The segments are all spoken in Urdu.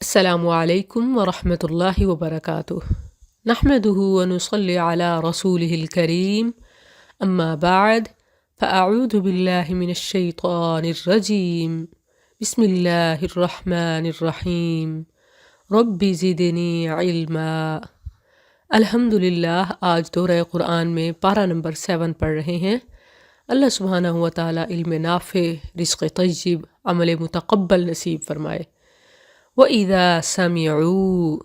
السلام علیکم ورحمۃ اللہ وبرکاتہ نحمده ونصلی علی رسوله الکریم اما بعد فاعوذ باللہ من الشیطان الرجیم بسم اللہ الرحمن الرحیم رب زدنی علما۔ الحمدللہ آج دورہ قرآن میں پارہ نمبر 7 پڑھ رہے ہیں۔ اللہ سبحانہ و تعالی علم نافع، رزق طیب، عمل متقبل نصیب فرمائے۔ وَإِذَا سَمِعُوا،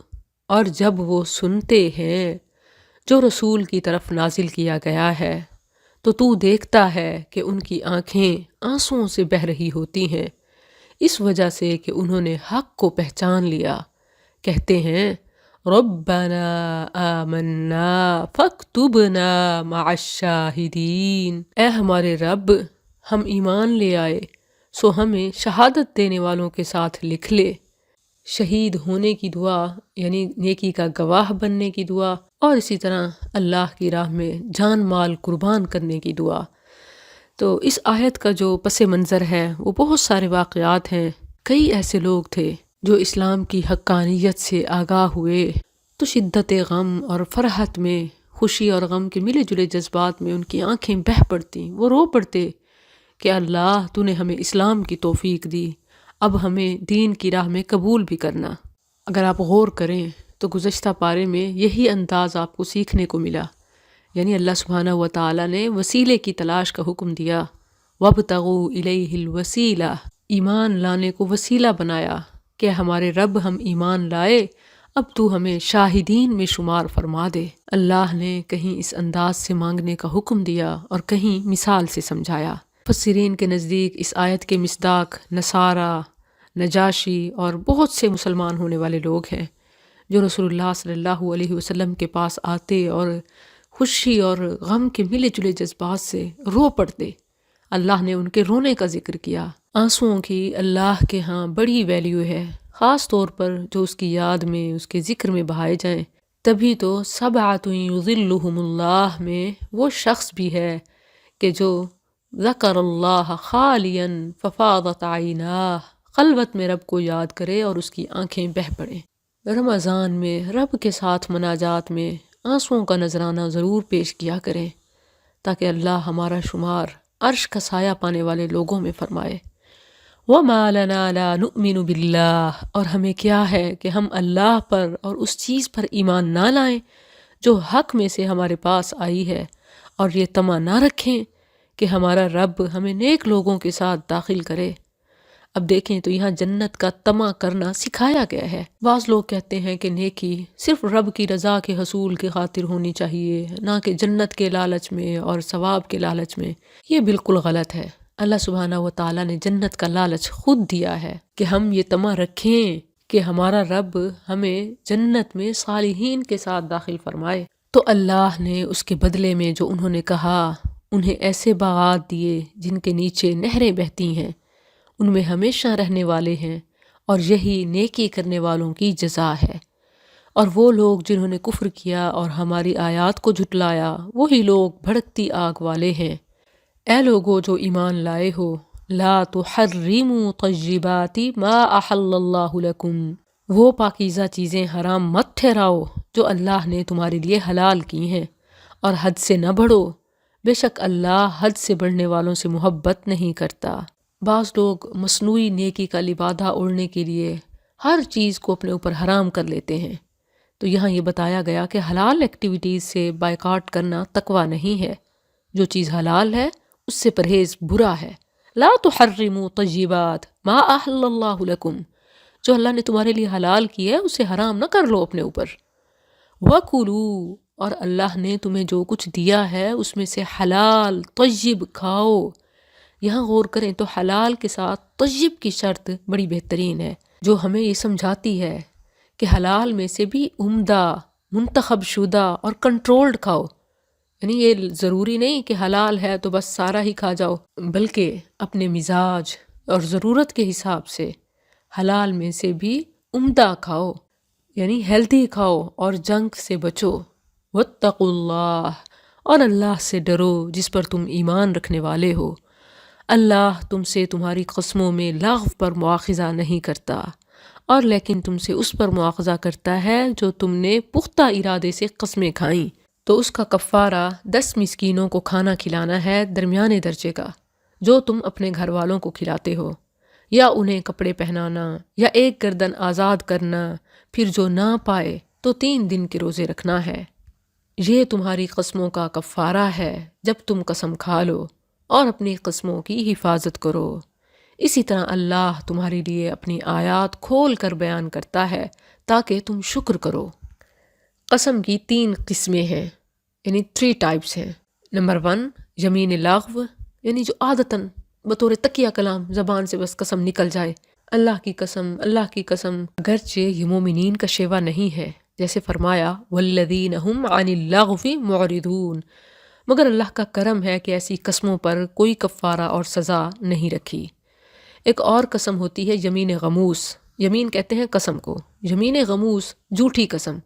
اور جب وہ سنتے ہیں جو رسول کی طرف نازل کیا گیا ہے تو دیکھتا ہے کہ ان کی آنکھیں آنسوؤں سے بہہ رہی ہوتی ہیں، اس وجہ سے کہ انہوں نے حق کو پہچان لیا۔ کہتے ہیں ربنا آمنا فاکتبنا مع الشاہدین، اے ہمارے رب ہم ایمان لے آئے سو ہمیں شہادت دینے والوں کے ساتھ لکھ لے۔ شہید ہونے کی دعا یعنی نیکی کا گواہ بننے کی دعا، اور اسی طرح اللہ کی راہ میں جان مال قربان کرنے کی دعا۔ تو اس آیت کا جو پس منظر ہے وہ بہت سارے واقعات ہیں۔ کئی ایسے لوگ تھے جو اسلام کی حقانیت سے آگاہ ہوئے تو شدت غم اور فرحت میں، خوشی اور غم کے ملے جلے جذبات میں ان کی آنکھیں بہہ پڑتیں، وہ رو پڑتے کہ اللہ تو نے ہمیں اسلام کی توفیق دی، اب ہمیں دین کی راہ میں قبول بھی کرنا۔ اگر آپ غور کریں تو گزشتہ پارے میں یہی انداز آپ کو سیکھنے کو ملا، یعنی اللہ سبحانہ و تعالیٰ نے وسیلے کی تلاش کا حکم دیا، وَابْتَغُوا إِلَيْهِ الْوَسِيلَةَ، ایمان لانے کو وسیلہ بنایا کہ ہمارے رب ہم ایمان لائے، اب تو ہمیں شاہدین میں شمار فرما دے۔ اللہ نے کہیں اس انداز سے مانگنے کا حکم دیا اور کہیں مثال سے سمجھایا۔ مفسرین کے نزدیک اس آیت کے مصداق نصارہ، نجاشی اور بہت سے مسلمان ہونے والے لوگ ہیں جو رسول اللہ صلی اللہ علیہ وسلم کے پاس آتے اور خوشی اور غم کے ملے جلے جذبات سے رو پڑتے۔ اللہ نے ان کے رونے کا ذکر کیا۔ آنسوؤں کی اللہ کے ہاں بڑی ویلیو ہے، خاص طور پر جو اس کی یاد میں، اس کے ذکر میں بہائے جائیں۔ تبھی تو سبعۃ یظلھم اللہ میں وہ شخص بھی ہے کہ جو ذکر اللہ خالیا ففاضت عیناہ، خلوت میں رب کو یاد کرے اور اس کی آنکھیں بہہ پڑیں۔ رمضان میں رب کے ساتھ مناجات میں آنسوؤں کا نذرانہ ضرور پیش کیا کریں تاکہ اللہ ہمارا شمار عرش کا سایہ پانے والے لوگوں میں فرمائے۔ وَمَا لَنَا لَا نُؤْمِنُ بِاللَّهِ، اور ہمیں کیا ہے کہ ہم اللہ پر اور اس چیز پر ایمان نہ لائیں جو حق میں سے ہمارے پاس آئی ہے، اور یہ طمع نہ رکھیں کہ ہمارا رب ہمیں نیک لوگوں کے ساتھ داخل کرے۔ اب دیکھیں تو یہاں جنت کا طمع کرنا سکھایا گیا ہے۔ بعض لوگ کہتے ہیں کہ نیکی صرف رب کی رضا کے حصول کی خاطر ہونی چاہیے، نہ کہ جنت کے لالچ میں اور ثواب کے لالچ میں۔ یہ بالکل غلط ہے۔ اللہ سبحانہ و تعالیٰ نے جنت کا لالچ خود دیا ہے کہ ہم یہ طمع رکھیں کہ ہمارا رب ہمیں جنت میں صالحین کے ساتھ داخل فرمائے۔ تو اللہ نے اس کے بدلے میں جو انہوں نے کہا، انہیں ایسے باغات دیے جن کے نیچے نہریں بہتی ہیں، ان میں ہمیشہ رہنے والے ہیں، اور یہی نیکی کرنے والوں کی جزا ہے۔ اور وہ لوگ جنہوں نے کفر کیا اور ہماری آیات کو جھٹلایا، وہی لوگ بھڑکتی آگ والے ہیں۔ اے لوگو جو ایمان لائے ہو، لا تحرموا طیبات ما احل اللہ لکم، وہ پاکیزہ چیزیں حرام مت ٹھہراؤ جو اللہ نے تمہارے لیے حلال کی ہیں، اور حد سے نہ بڑھو، بے شک اللہ حد سے بڑھنے والوں سے محبت نہیں کرتا۔ بعض لوگ مصنوعی نیکی کا لبادہ اوڑھنے کے لیے ہر چیز کو اپنے اوپر حرام کر لیتے ہیں۔ تو یہاں یہ بتایا گیا کہ حلال ایکٹیویٹیز سے بائیکاٹ کرنا تقویٰ نہیں ہے۔ جو چیز حلال ہے اس سے پرہیز برا ہے۔ لا تحرموا طیبات ما احل اللہ لکم، جو اللہ نے تمہارے لیے حلال کی ہے اسے حرام نہ کر لو اپنے اوپر۔ وَكُلُوا، اور اللہ نے تمہیں جو کچھ دیا ہے اس میں سے حلال طیب کھاؤ۔ یہاں غور کریں تو حلال کے ساتھ طیب کی شرط بڑی بہترین ہے، جو ہمیں یہ سمجھاتی ہے کہ حلال میں سے بھی عمدہ، منتخب شدہ اور کنٹرولڈ کھاؤ۔ یعنی یہ ضروری نہیں کہ حلال ہے تو بس سارا ہی کھا جاؤ، بلکہ اپنے مزاج اور ضرورت کے حساب سے حلال میں سے بھی عمدہ کھاؤ، یعنی ہیلتھی کھاؤ اور جنک سے بچو۔ واتقوا اللہ، اور اللہ سے ڈرو جس پر تم ایمان رکھنے والے ہو۔ اللہ تم سے تمہاری قسموں میں لغو پر مواخذہ نہیں کرتا، اور لیکن تم سے اس پر مواخذہ کرتا ہے جو تم نے پختہ ارادے سے قسمیں کھائیں، تو اس کا کفارہ 10 مسکینوں کو کھانا کھلانا ہے درمیانے درجے کا، جو تم اپنے گھر والوں کو کھلاتے ہو، یا انہیں کپڑے پہنانا، یا ایک گردن آزاد کرنا، پھر جو نہ پائے تو 3 دن کے روزے رکھنا ہے۔ یہ تمہاری قسموں کا کفارہ ہے جب تم قسم کھا لو، اور اپنی قسموں کی حفاظت کرو۔ اسی طرح اللہ تمہارے لیے اپنی آیات کھول کر بیان کرتا ہے تاکہ تم شکر کرو۔ قسم کی 3 قسمیں ہیں، یعنی 3 ٹائپس ہیں۔ نمبر 1 یمین لغو، یعنی جو عادتاً بطور تکیہ کلام زبان سے بس قسم نکل جائے، اللہ کی قسم، اللہ کی قسم، اگرچہ یہ مومنین کا شیوا نہیں ہے، جیسے فرمایا والذین هم عن اللغو معرضون، مگر اللہ کا کرم ہے کہ ایسی قسموں پر کوئی کفارہ اور سزا نہیں رکھی۔ ایک اور قسم ہوتی ہے یمین غموس، یمین کہتے ہیں قسم کو، یمین غموس جھوٹی قسم،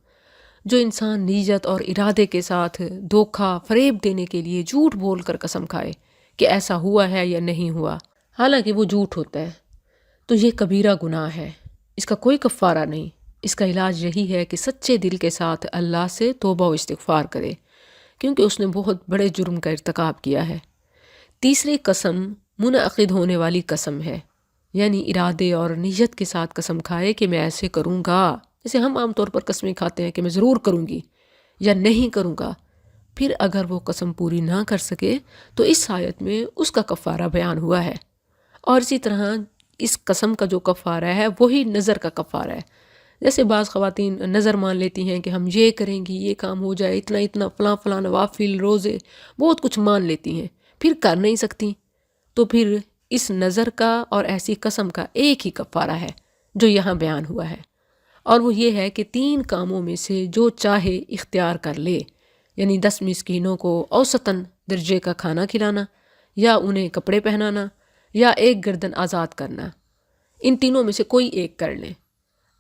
جو انسان نیت اور ارادے کے ساتھ دھوکہ فریب دینے کے لیے جھوٹ بول کر قسم کھائے کہ ایسا ہوا ہے یا نہیں ہوا، حالانکہ وہ جھوٹ ہوتا ہے، تو یہ کبیرہ گناہ ہے، اس کا کوئی کفارہ نہیں۔ اس کا علاج یہی ہے کہ سچے دل کے ساتھ اللہ سے توبہ و استغفار کرے، کیونکہ اس نے بہت بڑے جرم کا ارتکاب کیا ہے۔ تیسری قسم منعقد ہونے والی قسم ہے، یعنی ارادے اور نیت کے ساتھ قسم کھائے کہ میں ایسے کروں گا، جیسے ہم عام طور پر قسمیں کھاتے ہیں کہ میں ضرور کروں گی یا نہیں کروں گا، پھر اگر وہ قسم پوری نہ کر سکے تو اس آیت میں اس کا کفارہ بیان ہوا ہے۔ اور اسی طرح اس قسم کا جو کفارہ ہے وہی نظر کا کفارہ ہے۔ جیسے بعض خواتین نظر مان لیتی ہیں کہ ہم یہ کریں گی، یہ کام ہو جائے، اتنا اتنا فلاں فلاں نوافل، روزے، بہت کچھ مان لیتی ہیں، پھر کر نہیں سکتی، تو پھر اس نظر کا اور ایسی قسم کا ایک ہی کفارہ ہے جو یہاں بیان ہوا ہے، اور وہ یہ ہے کہ 3 کاموں میں سے جو چاہے اختیار کر لے، یعنی 10 مسکینوں کو اوسطاً درجے کا کھانا کھلانا، یا انہیں کپڑے پہنانا، یا ایک گردن آزاد کرنا، ان تینوں میں سے کوئی ایک کر لیں۔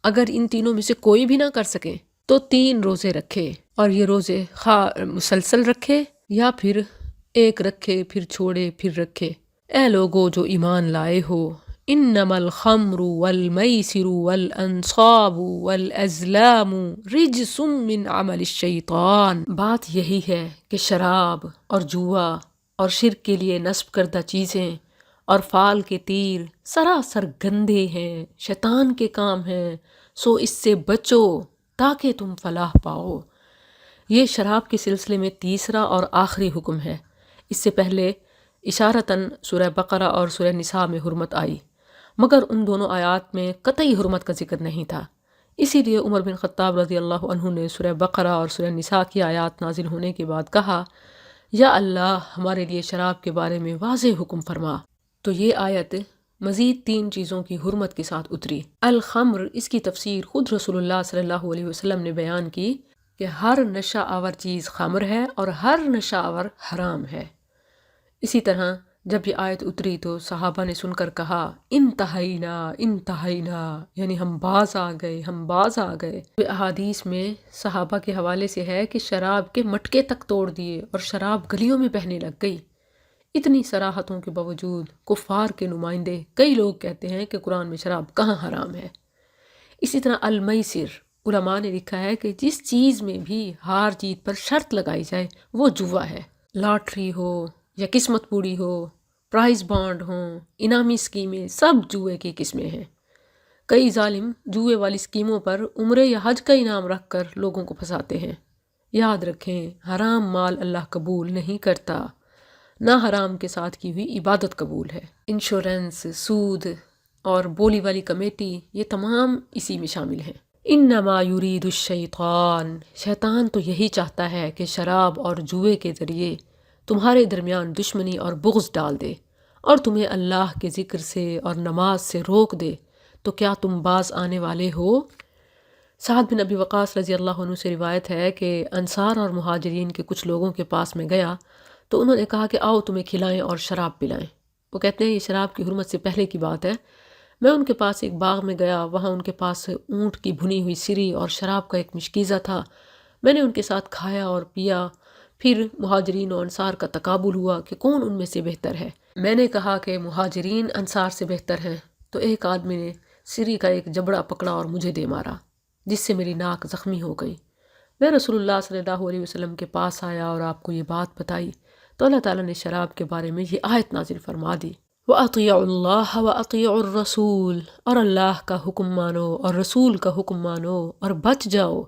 اگر ان تینوں میں سے کوئی بھی نہ کر سکیں تو 3 روزے رکھے، اور یہ روزے خواہ مسلسل رکھے یا پھر ایک رکھے پھر چھوڑے پھر رکھے۔ اے لوگو جو ایمان لائے ہو، انما الخمر والمیسر والانصاب والازلام رجس من عمل الشیطان، بات یہی ہے کہ شراب اور جوا اور شرک کے لیے نصب کردہ چیزیں اور فال کے تیر سراسر گندے ہیں، شیطان کے کام ہیں، سو اس سے بچو تاکہ تم فلاح پاؤ۔ یہ شراب کے سلسلے میں تیسرا اور آخری حکم ہے۔ اس سے پہلے اشارتاً سورہ بقرہ اور سورہ نساء میں حرمت آئی، مگر ان دونوں آیات میں قطعی حرمت کا ذکر نہیں تھا۔ اسی لیے عمر بن خطاب رضی اللہ عنہ نے سورہ بقرہ اور سورہ نساء کی آیات نازل ہونے کے بعد کہا، یا اللہ ہمارے لیے شراب کے بارے میں واضح حکم فرما۔ تو یہ آیت مزید 3 چیزوں کی حرمت کے ساتھ اتری۔ الخمر، اس کی تفسیر خود رسول اللہ صلی اللہ علیہ وسلم نے بیان کی کہ ہر نشہ آور چیز خمر ہے اور ہر نشہ آور حرام ہے۔ اسی طرح جب یہ آیت اتری تو صحابہ نے سن کر کہا انتہینا انتہینا، یعنی ہم باز آ گئے، ہم باز آ گئے۔ احادیث میں صحابہ کے حوالے سے ہے کہ شراب کے مٹکے تک توڑ دیے اور شراب گلیوں میں بہنے لگ گئی۔ اتنی صراحتوں کے باوجود کفار کے نمائندے کئی لوگ کہتے ہیں کہ قرآن میں شراب کہاں حرام ہے۔ اسی طرح المیسر، علماء نے لکھا ہے کہ جس چیز میں بھی ہار جیت پر شرط لگائی جائے وہ جوا ہے، لاٹری ہو یا قسمت پوری ہو، پرائز بانڈ ہوں، انعامی اسکیمیں، سب جوئے کی قسمیں ہیں۔ کئی ظالم جوئے والی اسکیموں پر عمرے یا حج کا انعام رکھ کر لوگوں کو پھنساتے ہیں۔ یاد رکھیں حرام مال اللہ قبول نہیں کرتا، نہ حرام کے ساتھ کی ہوئی عبادت قبول ہے۔ انشورنس، سود اور بولی والی کمیٹی، یہ تمام اسی میں شامل ہیں۔ انما یرید الشیطان، شیطان تو یہی چاہتا ہے کہ شراب اور جوئے کے ذریعے تمہارے درمیان دشمنی اور بغض ڈال دے اور تمہیں اللہ کے ذکر سے اور نماز سے روک دے، تو کیا تم باز آنے والے ہو؟ سعد بن ابی وقاص رضی اللہ عنہ سے روایت ہے کہ انصار اور مہاجرین کے کچھ لوگوں کے پاس میں گیا تو انہوں نے کہا کہ آؤ تمہیں کھلائیں اور شراب پلائیں۔ وہ کہتے ہیں یہ شراب کی حرمت سے پہلے کی بات ہے۔ میں ان کے پاس ایک باغ میں گیا، وہاں ان کے پاس اونٹ کی بھنی ہوئی سری اور شراب کا ایک مشکیزہ تھا۔ میں نے ان کے ساتھ کھایا اور پیا۔ پھر مہاجرین و انصار کا تقابل ہوا کہ کون ان میں سے بہتر ہے۔ میں نے کہا کہ مہاجرین انصار سے بہتر ہیں، تو ایک آدمی نے سری کا ایک جبڑا پکڑا اور مجھے دے مارا، جس سے میری ناک زخمی ہو گئی۔ میں رسول اللہ صلی اللہ علیہ وسلم کے پاس آیا اور آپ کو یہ بات بتائی تو اللہ تعالیٰ نے شراب کے بارے میں یہ آیت نازل فرما دی، وَأَطِيعُوا اللَّهَ وَأَطِيعُوا الرَّسُولَ، اور اللہ کا حکم مانو اور رسول کا حکم مانو اور بچ جاؤ۔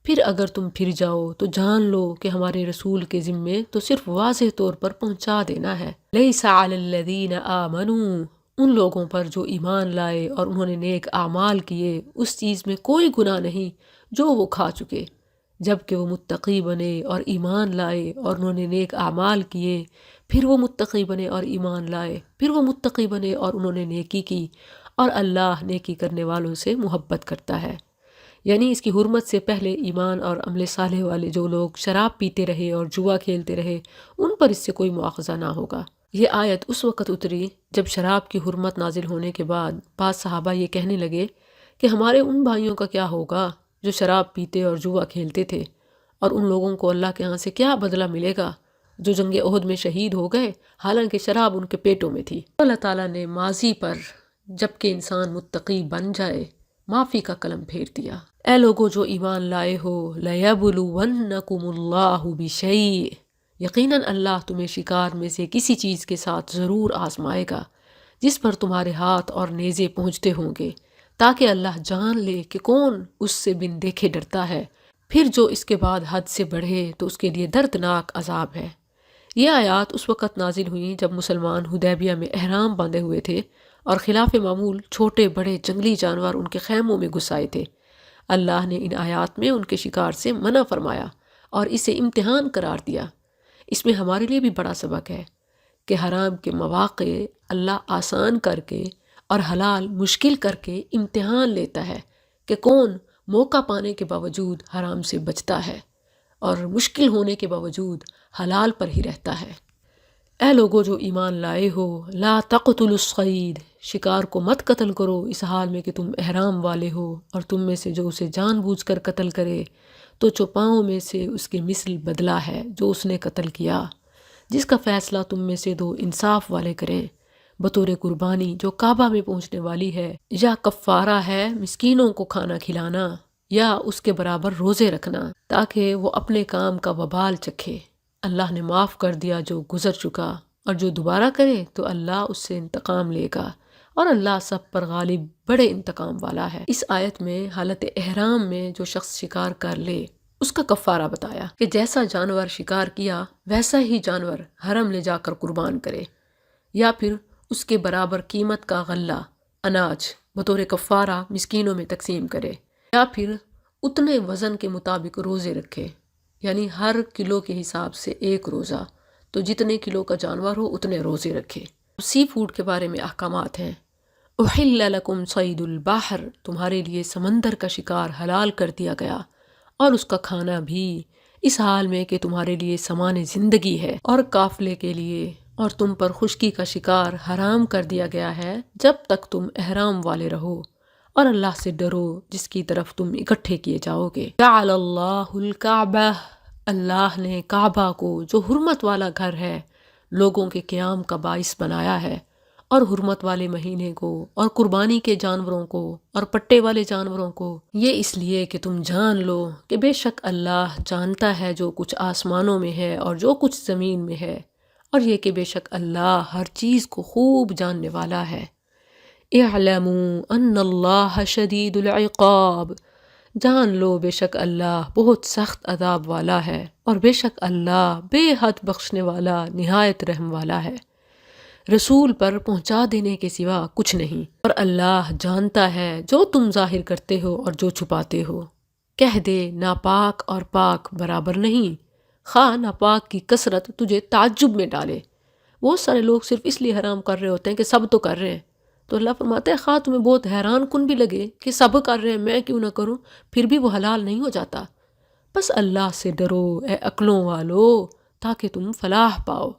پھر اگر تم پھر جاؤ تو جان لو کہ ہمارے رسول کے ذمے تو صرف واضح طور پر پہنچا دینا ہے۔ لَيْسَ عَلَى الَّذِينَ آمَنُوا، ان لوگوں پر جو ایمان لائے اور انہوں نے نیک اعمال کیے، اس چیز میں کوئی گناہ نہیں جو وہ کھا چکے، جبکہ وہ متقی بنے اور ایمان لائے اور انہوں نے نیک اعمال کیے، پھر وہ متقی بنے اور ایمان لائے، پھر وہ متقی بنے اور انہوں نے نیکی کی، اور اللہ نیکی کرنے والوں سے محبت کرتا ہے۔ یعنی اس کی حرمت سے پہلے ایمان اور عمل صالح والے جو لوگ شراب پیتے رہے اور جوا کھیلتے رہے، ان پر اس سے کوئی مواخذہ نہ ہوگا۔ یہ آیت اس وقت اتری جب شراب کی حرمت نازل ہونے کے بعد بعض صحابہ یہ کہنے لگے کہ ہمارے ان بھائیوں کا کیا ہوگا جو شراب پیتے اور جوا کھیلتے تھے، اور ان لوگوں کو اللہ کے ہاں سے کیا بدلہ ملے گا جو جنگ احد میں شہید ہو گئے، حالانکہ شراب ان کے پیٹوں میں تھی۔ اللہ تعالیٰ نے ماضی پر جبکہ انسان متقی بن جائے معافی کا قلم پھیر دیا۔ اے لوگو جو ایمان لائے ہو، لَيَبْلُوَنَّكُمُ اللَّهُ بِشَيْءٍ، یقیناً اللہ تمہیں شکار میں سے کسی چیز کے ساتھ ضرور آزمائے گا جس پر تمہارے ہاتھ اور نیزے پہنچتے ہوں گے، تاکہ اللہ جان لے کہ کون اس سے بن دیکھے ڈرتا ہے، پھر جو اس کے بعد حد سے بڑھے تو اس کے لیے دردناک عذاب ہے۔ یہ آیات اس وقت نازل ہوئیں جب مسلمان حدیبیہ میں احرام باندھے ہوئے تھے اور خلاف معمول چھوٹے بڑے جنگلی جانور ان کے خیموں میں گھس آئے تھے۔ اللہ نے ان آیات میں ان کے شکار سے منع فرمایا اور اسے امتحان قرار دیا۔ اس میں ہمارے لیے بھی بڑا سبق ہے کہ حرام کے مواقع اللہ آسان کر کے اور حلال مشکل کر کے امتحان لیتا ہے کہ کون موقع پانے کے باوجود حرام سے بچتا ہے اور مشکل ہونے کے باوجود حلال پر ہی رہتا ہے۔ اے لوگو جو ایمان لائے ہو، لا تقتلوا الصید، شکار کو مت قتل کرو اس حال میں کہ تم احرام والے ہو، اور تم میں سے جو اسے جان بوجھ کر قتل کرے تو چوپاؤں میں سے اس کے مثل بدلہ ہے جو اس نے قتل کیا، جس کا فیصلہ تم میں سے دو انصاف والے کریں، بطور قربانی جو کعبہ میں پہنچنے والی ہے، یا کفارہ ہے مسکینوں کو کھانا کھلانا، یا اس کے برابر روزے رکھنا تاکہ وہ اپنے کام کا وبال چکھے۔ اللہ نے معاف کر دیا جو گزر چکا، اور جو دوبارہ کرے تو اللہ اس سے انتقام لے گا، اور اللہ سب پر غالب بڑے انتقام والا ہے۔ اس آیت میں حالت احرام میں جو شخص شکار کر لے اس کا کفارہ بتایا کہ جیسا جانور شکار کیا ویسا ہی جانور حرم لے جا کر قربان کرے، یا پھر اس کے برابر قیمت کا غلہ اناج بطور کفارہ مسکینوں میں تقسیم کرے، یا پھر اتنے وزن کے مطابق روزے رکھے، یعنی ہر کلو کے حساب سے ایک روزہ، تو جتنے کلو کا جانور ہو اتنے روزے رکھے۔ سی فوڈ کے بارے میں احکامات ہیں۔ احل لکم صید البحر، تمہارے لیے سمندر کا شکار حلال کر دیا گیا، اور اس کا کھانا بھی، اس حال میں کہ تمہارے لیے سامان زندگی ہے اور قافلے کے لیے، اور تم پر خشکی کا شکار حرام کر دیا گیا ہے جب تک تم احرام والے رہو، اور اللہ سے ڈرو جس کی طرف تم اکٹھے کیے جاؤ گے۔ جعل اللہ الکعبہ، اللہ نے کعبہ کو جو حرمت والا گھر ہے لوگوں کے قیام کا باعث بنایا ہے، اور حرمت والے مہینے کو اور قربانی کے جانوروں کو اور پٹے والے جانوروں کو، یہ اس لیے کہ تم جان لو کہ بے شک اللہ جانتا ہے جو کچھ آسمانوں میں ہے اور جو کچھ زمین میں ہے، اور یہ کہ بے شک اللہ ہر چیز کو خوب جاننے والا ہے۔ اعلموا ان اللہ شدید العقاب، جان لو بے شک اللہ بہت سخت عذاب والا ہے، اور بے شک اللہ بے حد بخشنے والا نہایت رحم والا ہے۔ رسول پر پہنچا دینے کے سوا کچھ نہیں، اور اللہ جانتا ہے جو تم ظاہر کرتے ہو اور جو چھپاتے ہو۔ کہہ دے ناپاک اور پاک برابر نہیں، خواہ ناپاک کی کثرت تجھے تعجب میں ڈالے۔ بہت سارے لوگ صرف اس لیے حرام کر رہے ہوتے ہیں کہ سب تو کر رہے ہیں، تو اللہ فرماتا ہے خواہ تمہیں بہت حیران کن بھی لگے کہ سب کر رہے ہیں میں کیوں نہ کروں، پھر بھی وہ حلال نہیں ہو جاتا۔ بس اللہ سے ڈرو اے عقلوں والو تاکہ تم فلاح پاؤ۔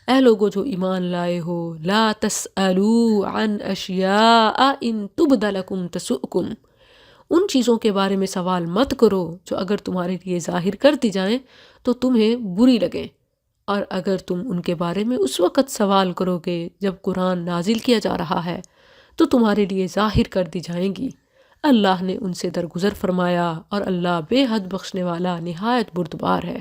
اے لوگو جو ایمان لائے ہو، لا تسألوا عن اشیاء ان تبد لکم تسؤکم، ان چیزوں کے بارے میں سوال مت کرو جو اگر تمہارے لیے ظاہر کر دی جائیں تو تمہیں بری لگیں، اور اگر تم ان کے بارے میں اس وقت سوال کرو گے جب قرآن نازل کیا جا رہا ہے تو تمہارے لیے ظاہر کر دی جائیں گی۔ اللہ نے ان سے درگزر فرمایا اور اللہ بے حد بخشنے والا نہایت بردبار ہے۔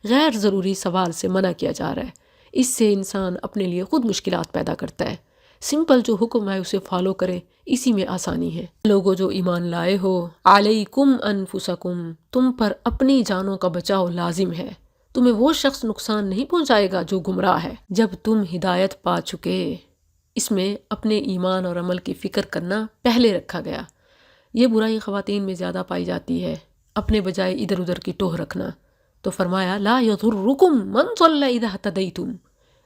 غیر ضروری سوال سے منع کیا جا رہا ہے، اس سے انسان اپنے لیے خود مشکلات پیدا کرتا ہے۔ سمپل جو حکم ہے اسے فالو کریں، اسی میں آسانی ہے۔ لوگوں جو ایمان لائے ہو، علیکم انفسکم، تم پر اپنی جانوں کا بچاؤ لازم ہے۔ تمہیں وہ شخص نقصان نہیں پہنچائے گا جو گمراہ ہے جب تم ہدایت پا چکے۔ اس میں اپنے ایمان اور عمل کی فکر کرنا پہلے رکھا گیا۔ یہ برائی خواتین میں زیادہ پائی جاتی ہے، اپنے بجائے ادھر ادھر کی ٹوہ رکھنا۔ تو فرمایا لا یضرکم من ضل اذا اہتدیتم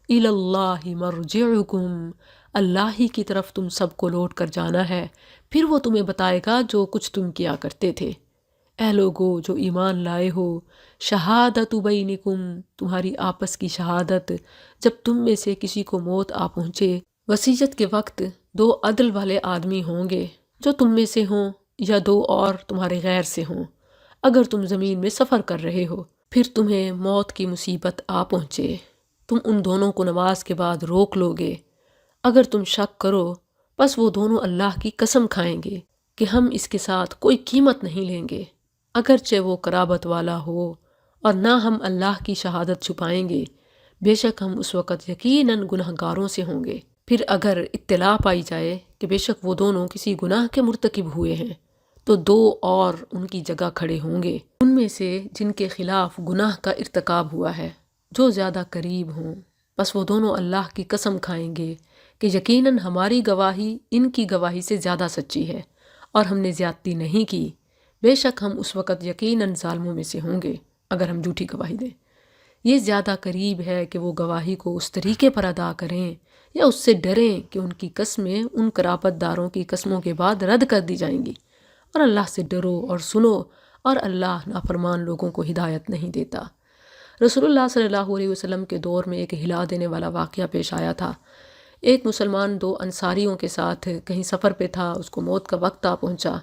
الی اللہ مرجعکم، اللہ ہی کی طرف تم سب کو لوٹ کر جانا ہے، پھر وہ تمہیں بتائے گا جو کچھ تم کیا کرتے تھے۔ اے لوگو جو ایمان لائے ہو، شہادت بینکم، تمہاری آپس کی شہادت جب تم میں سے کسی کو موت آ پہنچے، وصیت کے وقت دو عدل والے آدمی ہوں گے جو تم میں سے ہوں یا دو اور تمہارے غیر سے ہوں۔ اگر تم زمین میں سفر کر رہے ہو، پھر تمہیں موت کی مصیبت آ پہنچے، تم ان دونوں کو نماز کے بعد روک لو گے۔ اگر تم شک کرو، پس وہ دونوں اللہ کی قسم کھائیں گے کہ ہم اس کے ساتھ کوئی قیمت نہیں لیں گے، اگرچہ وہ قرابت والا ہو، اور نہ ہم اللہ کی شہادت چھپائیں گے، بے شک ہم اس وقت یقیناً گنہگاروں سے ہوں گے۔ پھر اگر اطلاع پائی جائے کہ بے شک وہ دونوں کسی گناہ کے مرتکب ہوئے ہیں، تو دو اور ان کی جگہ کھڑے ہوں گے، ان میں سے جن کے خلاف گناہ کا ارتکاب ہوا ہے، جو زیادہ قریب ہوں۔ بس وہ دونوں اللہ کی قسم کھائیں گے کہ یقیناً ہماری گواہی ان کی گواہی سے زیادہ سچی ہے اور ہم نے زیادتی نہیں کی، بے شک ہم اس وقت یقیناً ظالموں میں سے ہوں گے اگر ہم جھوٹی گواہی دیں۔ یہ زیادہ قریب ہے کہ وہ گواہی کو اس طریقے پر ادا کریں یا اس سے ڈریں کہ ان کی قسمیں ان قرابت داروں کی قسموں کے بعد رد کر دی جائیں گی، اور اللہ سے ڈرو اور سنو، اور اللہ نافرمان لوگوں کو ہدایت نہیں دیتا۔ رسول اللہ صلی اللہ علیہ وسلم کے دور میں ایک ہلا دینے والا واقعہ پیش آیا تھا۔ ایک مسلمان دو انصاریوں کے ساتھ کہیں سفر پہ تھا، اس کو موت کا وقت آ پہنچا۔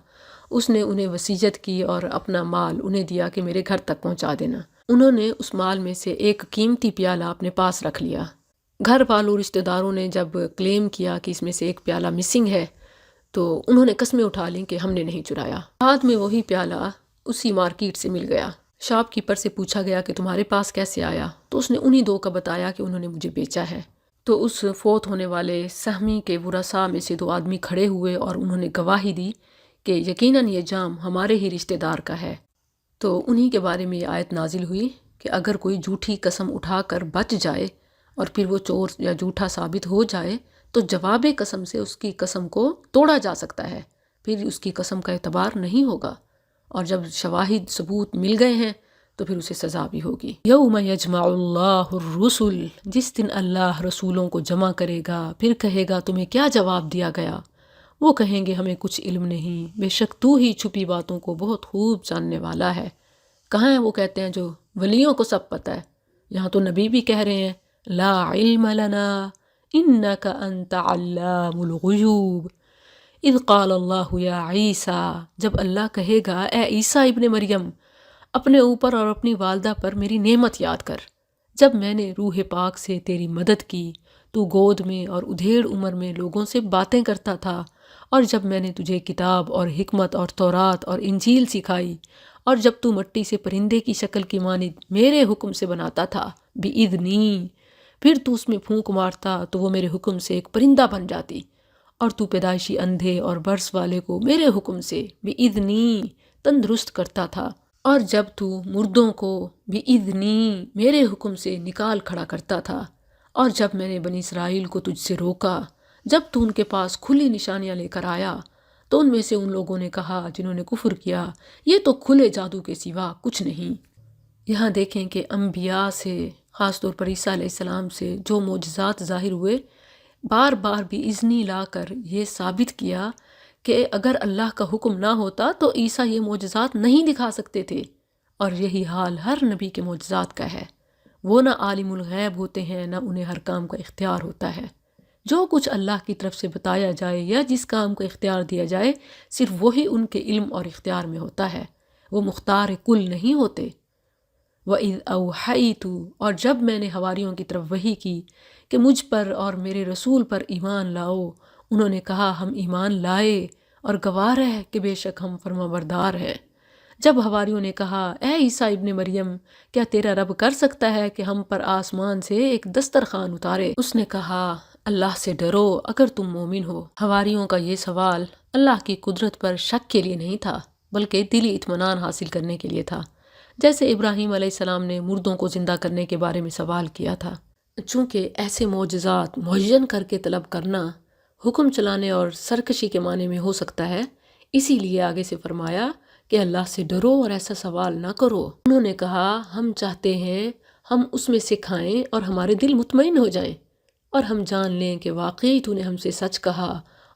اس نے انہیں وصیت کی اور اپنا مال انہیں دیا کہ میرے گھر تک پہنچا دینا۔ انہوں نے اس مال میں سے ایک قیمتی پیالہ اپنے پاس رکھ لیا۔ گھر والوں رشتہ داروں نے جب کلیم کیا کہ اس میں سے ایک پیالہ مسنگ ہے، تو انہوں نے قسمیں اٹھا لیں کہ ہم نے نہیں چرایا۔ بعد میں وہی پیالہ اسی مارکیٹ سے مل گیا۔ شاپ کیپر سے پوچھا گیا کہ تمہارے پاس کیسے آیا، تو اس نے انہی دو کا بتایا کہ انہوں نے مجھے بیچا ہے۔ تو اس فوت ہونے والے سہمی کے ورثاء میں سے دو آدمی کھڑے ہوئے اور انہوں نے گواہی دی کہ یقیناً یہ جام ہمارے ہی رشتہ دار کا ہے۔ تو انہی کے بارے میں یہ آیت نازل ہوئی کہ اگر کوئی جھوٹی قسم اٹھا کر بچ جائے اور پھر وہ چور یا جھوٹا ثابت ہو جائے، تو جواب قسم سے اس کی قسم کو توڑا جا سکتا ہے، پھر اس کی قسم کا اعتبار نہیں ہوگا، اور جب شواہد ثبوت مل گئے ہیں تو پھر اسے سزا بھی ہوگی۔ یوم یجمع اللہ الرسل، جس دن اللہ رسولوں کو جمع کرے گا، پھر کہے گا تمہیں کیا جواب دیا گیا؟ وہ کہیں گے ہمیں کچھ علم نہیں، بے شک تو ہی چھپی باتوں کو بہت خوب جاننے والا ہے۔ کہاں ہیں وہ کہتے ہیں جو ولیوں کو سب پتہ ہے؟ یہاں تو نبی بھی کہہ رہے ہیں لا علم لنا انک انت علام الغیوب اذ قال اللہ یا عیسیٰ، جب اللہ کہے گا اے عیسیٰ ابن مریم، اپنے اوپر اور اپنی والدہ پر میری نعمت یاد کر، جب میں نے روح پاک سے تیری مدد کی، تو گود میں اور ادھیڑ عمر میں لوگوں سے باتیں کرتا تھا، اور جب میں نے تجھے کتاب اور حکمت اور تورات اور انجیل سکھائی، اور جب تو مٹی سے پرندے کی شکل کی مانند میرے حکم سے بناتا تھا بِإِذْنِی، پھر تو اس میں پھونک مارتا تو وہ میرے حکم سے ایک پرندہ بن جاتی، اور تو پیدائشی اندھے اور برس والے کو میرے حکم سے بِإِذْنِی تندرست کرتا تھا، اور جب تو مردوں کو بِإِذْنِی میرے حکم سے نکال کھڑا کرتا تھا، اور جب میں نے بنی اسرائیل کو تجھ سے روکا، جب تو ان کے پاس کھلی نشانیاں لے کر آیا، تو ان میں سے ان لوگوں نے کہا جنہوں نے کفر کیا، یہ تو کھلے جادو کے سوا کچھ نہیں۔ یہاں دیکھیں کہ انبیاء سے، خاص طور پر عیسیٰ علیہ السلام سے جو معجزات ظاہر ہوئے، بار بار بِإِذْنِی لا کر یہ ثابت کیا کہ اگر اللہ کا حکم نہ ہوتا تو عیسیٰ یہ معجزات نہیں دکھا سکتے تھے، اور یہی حال ہر نبی کے معجزات کا ہے۔ وہ نہ عالم الغیب ہوتے ہیں، نہ انہیں ہر کام کا اختیار ہوتا ہے۔ جو کچھ اللہ کی طرف سے بتایا جائے یا جس کام کو اختیار دیا جائے، صرف وہی ان کے علم اور اختیار میں ہوتا ہے، وہ مختار کل نہیں ہوتے۔ وَإِذْ أَوْحَيْتُ، اور جب میں نے حواریوں کی طرف وحی کی کہ مجھ پر اور میرے رسول پر ایمان لاؤ، انہوں نے کہا ہم ایمان لائے اور گواہ ہے کہ بے شک ہم فرمانبردار ہیں۔ جب حواریوں نے کہا اے عیسیٰ ابن مریم، کیا تیرا رب کر سکتا ہے کہ ہم پر آسمان سے ایک دسترخوان اتارے؟ اس نے کہا اللہ سے ڈرو اگر تم مومن ہو۔ حواریوں کا یہ سوال اللہ کی قدرت پر شک کے لیے نہیں تھا بلکہ دلی اطمینان حاصل کرنے کے لیے تھا، جیسے ابراہیم علیہ السلام نے مردوں کو زندہ کرنے کے بارے میں سوال کیا تھا۔ چونکہ ایسے معجزات معین کر کے طلب کرنا حکم چلانے اور سرکشی کے معنی میں ہو سکتا ہے، اسی لیے آگے سے فرمایا کہ اللہ سے ڈرو اور ایسا سوال نہ کرو۔ انہوں نے کہا ہم چاہتے ہیں ہم اس میں سے کھائیں اور ہمارے دل مطمئن ہو جائیں اور ہم جان لیں کہ واقعی تو نے ہم سے سچ کہا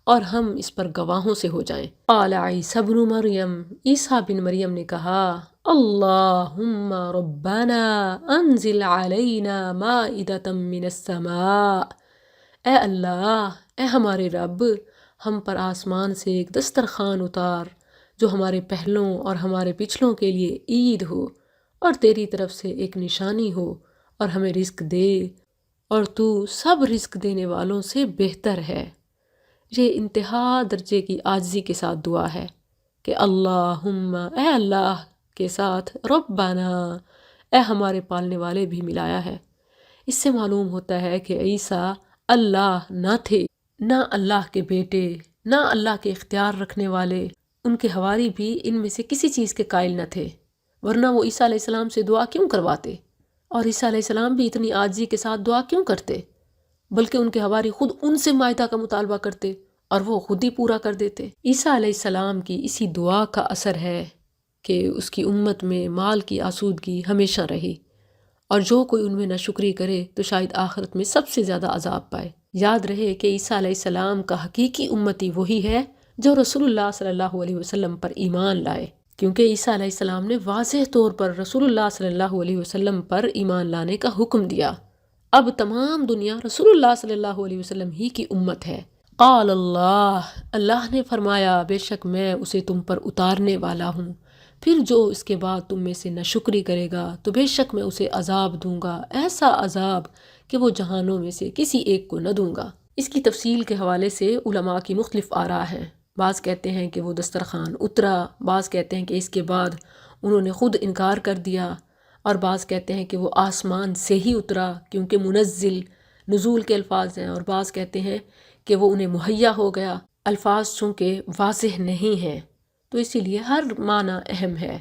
اور ہم اس پر گواہوں سے ہو جائیں۔ قال عیسیٰ ابن مریم، عیسیٰ بن مریم نے کہا اللہم ربنا انزل علینا مائدۃ من السماء، اے اللہ، اے ہمارے رب، ہم پر آسمان سے ایک دسترخوان اتار جو ہمارے پہلوں اور ہمارے پچھلوں کے لیے عید ہو اور تیری طرف سے ایک نشانی ہو اور ہمیں رزق دے، اور تو سب رزق دینے والوں سے بہتر ہے۔ یہ انتہا درجے کی عاجزی کے ساتھ دعا ہے کہ اللہم، اے اللہ کے ساتھ ربنا، اے ہمارے پالنے والے بھی ملایا ہے۔ اس سے معلوم ہوتا ہے کہ عیسیٰ اللہ نہ تھے، نہ اللہ کے بیٹے، نہ اللہ کے اختیار رکھنے والے۔ ان کے حواری بھی ان میں سے کسی چیز کے قائل نہ تھے، ورنہ وہ عیسیٰ علیہ السلام سے دعا کیوں کرواتے؟ اور عیسیٰ علیہ السلام بھی اتنی عاجزی کے ساتھ دعا کیوں کرتے؟ بلکہ ان کے حواری خود ان سے معاہدہ کا مطالبہ کرتے اور وہ خود ہی پورا کر دیتے۔ عیسیٰ علیہ السلام کی اسی دعا کا اثر ہے کہ اس کی امت میں مال کی آسودگی ہمیشہ رہی، اور جو کوئی ان میں ناشکری کرے تو شاید آخرت میں سب سے زیادہ عذاب پائے۔ یاد رہے کہ عیسیٰ علیہ السلام کا حقیقی امتی وہی ہے جو رسول اللہ صلی اللہ علیہ وسلم پر ایمان لائے، کیونکہ عیسیٰ علیہ السلام نے واضح طور پر رسول اللہ صلی اللہ علیہ وسلم پر ایمان لانے کا حکم دیا۔ اب تمام دنیا رسول اللہ صلی اللہ علیہ وسلم ہی کی امت ہے۔ قال اللہ نے فرمایا بے شک میں اسے تم پر اتارنے والا ہوں، پھر جو اس کے بعد تم میں سے ناشکری کرے گا تو بے شک میں اسے عذاب دوں گا، ایسا عذاب کہ وہ جہانوں میں سے کسی ایک کو نہ دوں گا۔ اس کی تفصیل کے حوالے سے علماء کی مختلف آراء ہیں۔ بعض کہتے ہیں کہ وہ دسترخوان اترا، بعض کہتے ہیں کہ اس کے بعد انہوں نے خود انکار کر دیا، اور بعض کہتے ہیں کہ وہ آسمان سے ہی اترا کیونکہ منزل نزول کے الفاظ ہیں، اور بعض کہتے ہیں کہ وہ انہیں مہیا ہو گیا۔ الفاظ چونکہ واضح نہیں ہیں تو اسی لیے ہر معنی اہم ہے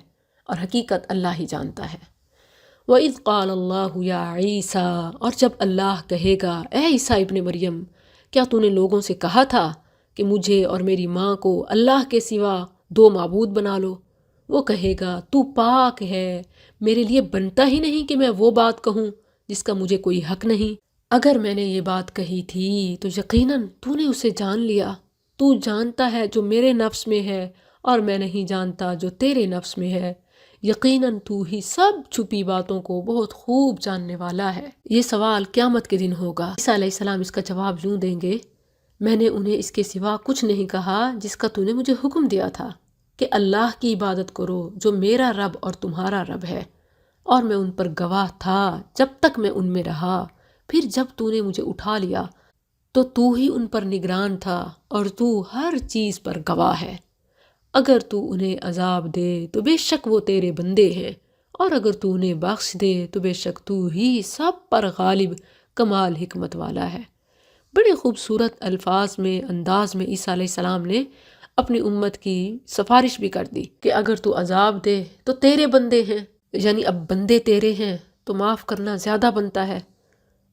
اور حقیقت اللہ ہی جانتا ہے۔ وَإِذْ قَالَ اللَّهُ يَا عِيسَىٰ، اور جب اللہ کہے گا اے عیسیٰ ابن مریم، کیا تو نے لوگوں سے کہا تھا کہ مجھے اور میری ماں کو اللہ کے سوا دو معبود بنا لو؟ وہ کہے گا تو پاک ہے، میرے لیے بنتا ہی نہیں کہ میں وہ بات کہوں جس کا مجھے کوئی حق نہیں۔ اگر میں نے یہ بات کہی تھی تو یقیناً تو نے اسے جان لیا، تو جانتا ہے جو میرے نفس میں ہے اور میں نہیں جانتا جو تیرے نفس میں ہے، یقیناً تو ہی سب چھپی باتوں کو بہت خوب جاننے والا ہے۔ یہ سوال قیامت کے دن ہوگا۔ عیسیٰ علیہ السلام اس کا جواب یوں دیں گے، میں نے انہیں اس کے سوا کچھ نہیں کہا جس کا تو نے مجھے حکم دیا تھا کہ اللہ کی عبادت کرو جو میرا رب اور تمہارا رب ہے، اور میں ان پر گواہ تھا جب تک میں ان میں رہا، پھر جب تو نے مجھے اٹھا لیا تو ہی ان پر نگران تھا اور تو ہر چیز پر گواہ ہے۔ اگر تو انہیں عذاب دے تو بے شک وہ تیرے بندے ہیں، اور اگر تو انہیں بخش دے تو بے شک تو ہی سب پر غالب کمال حکمت والا ہے۔ بڑے خوبصورت الفاظ میں انداز میں عیسیٰ علیہ السلام نے اپنی امت کی سفارش بھی کر دی کہ اگر تو عذاب دے تو تیرے بندے ہیں، یعنی اب بندے تیرے ہیں تو معاف کرنا زیادہ بنتا ہے،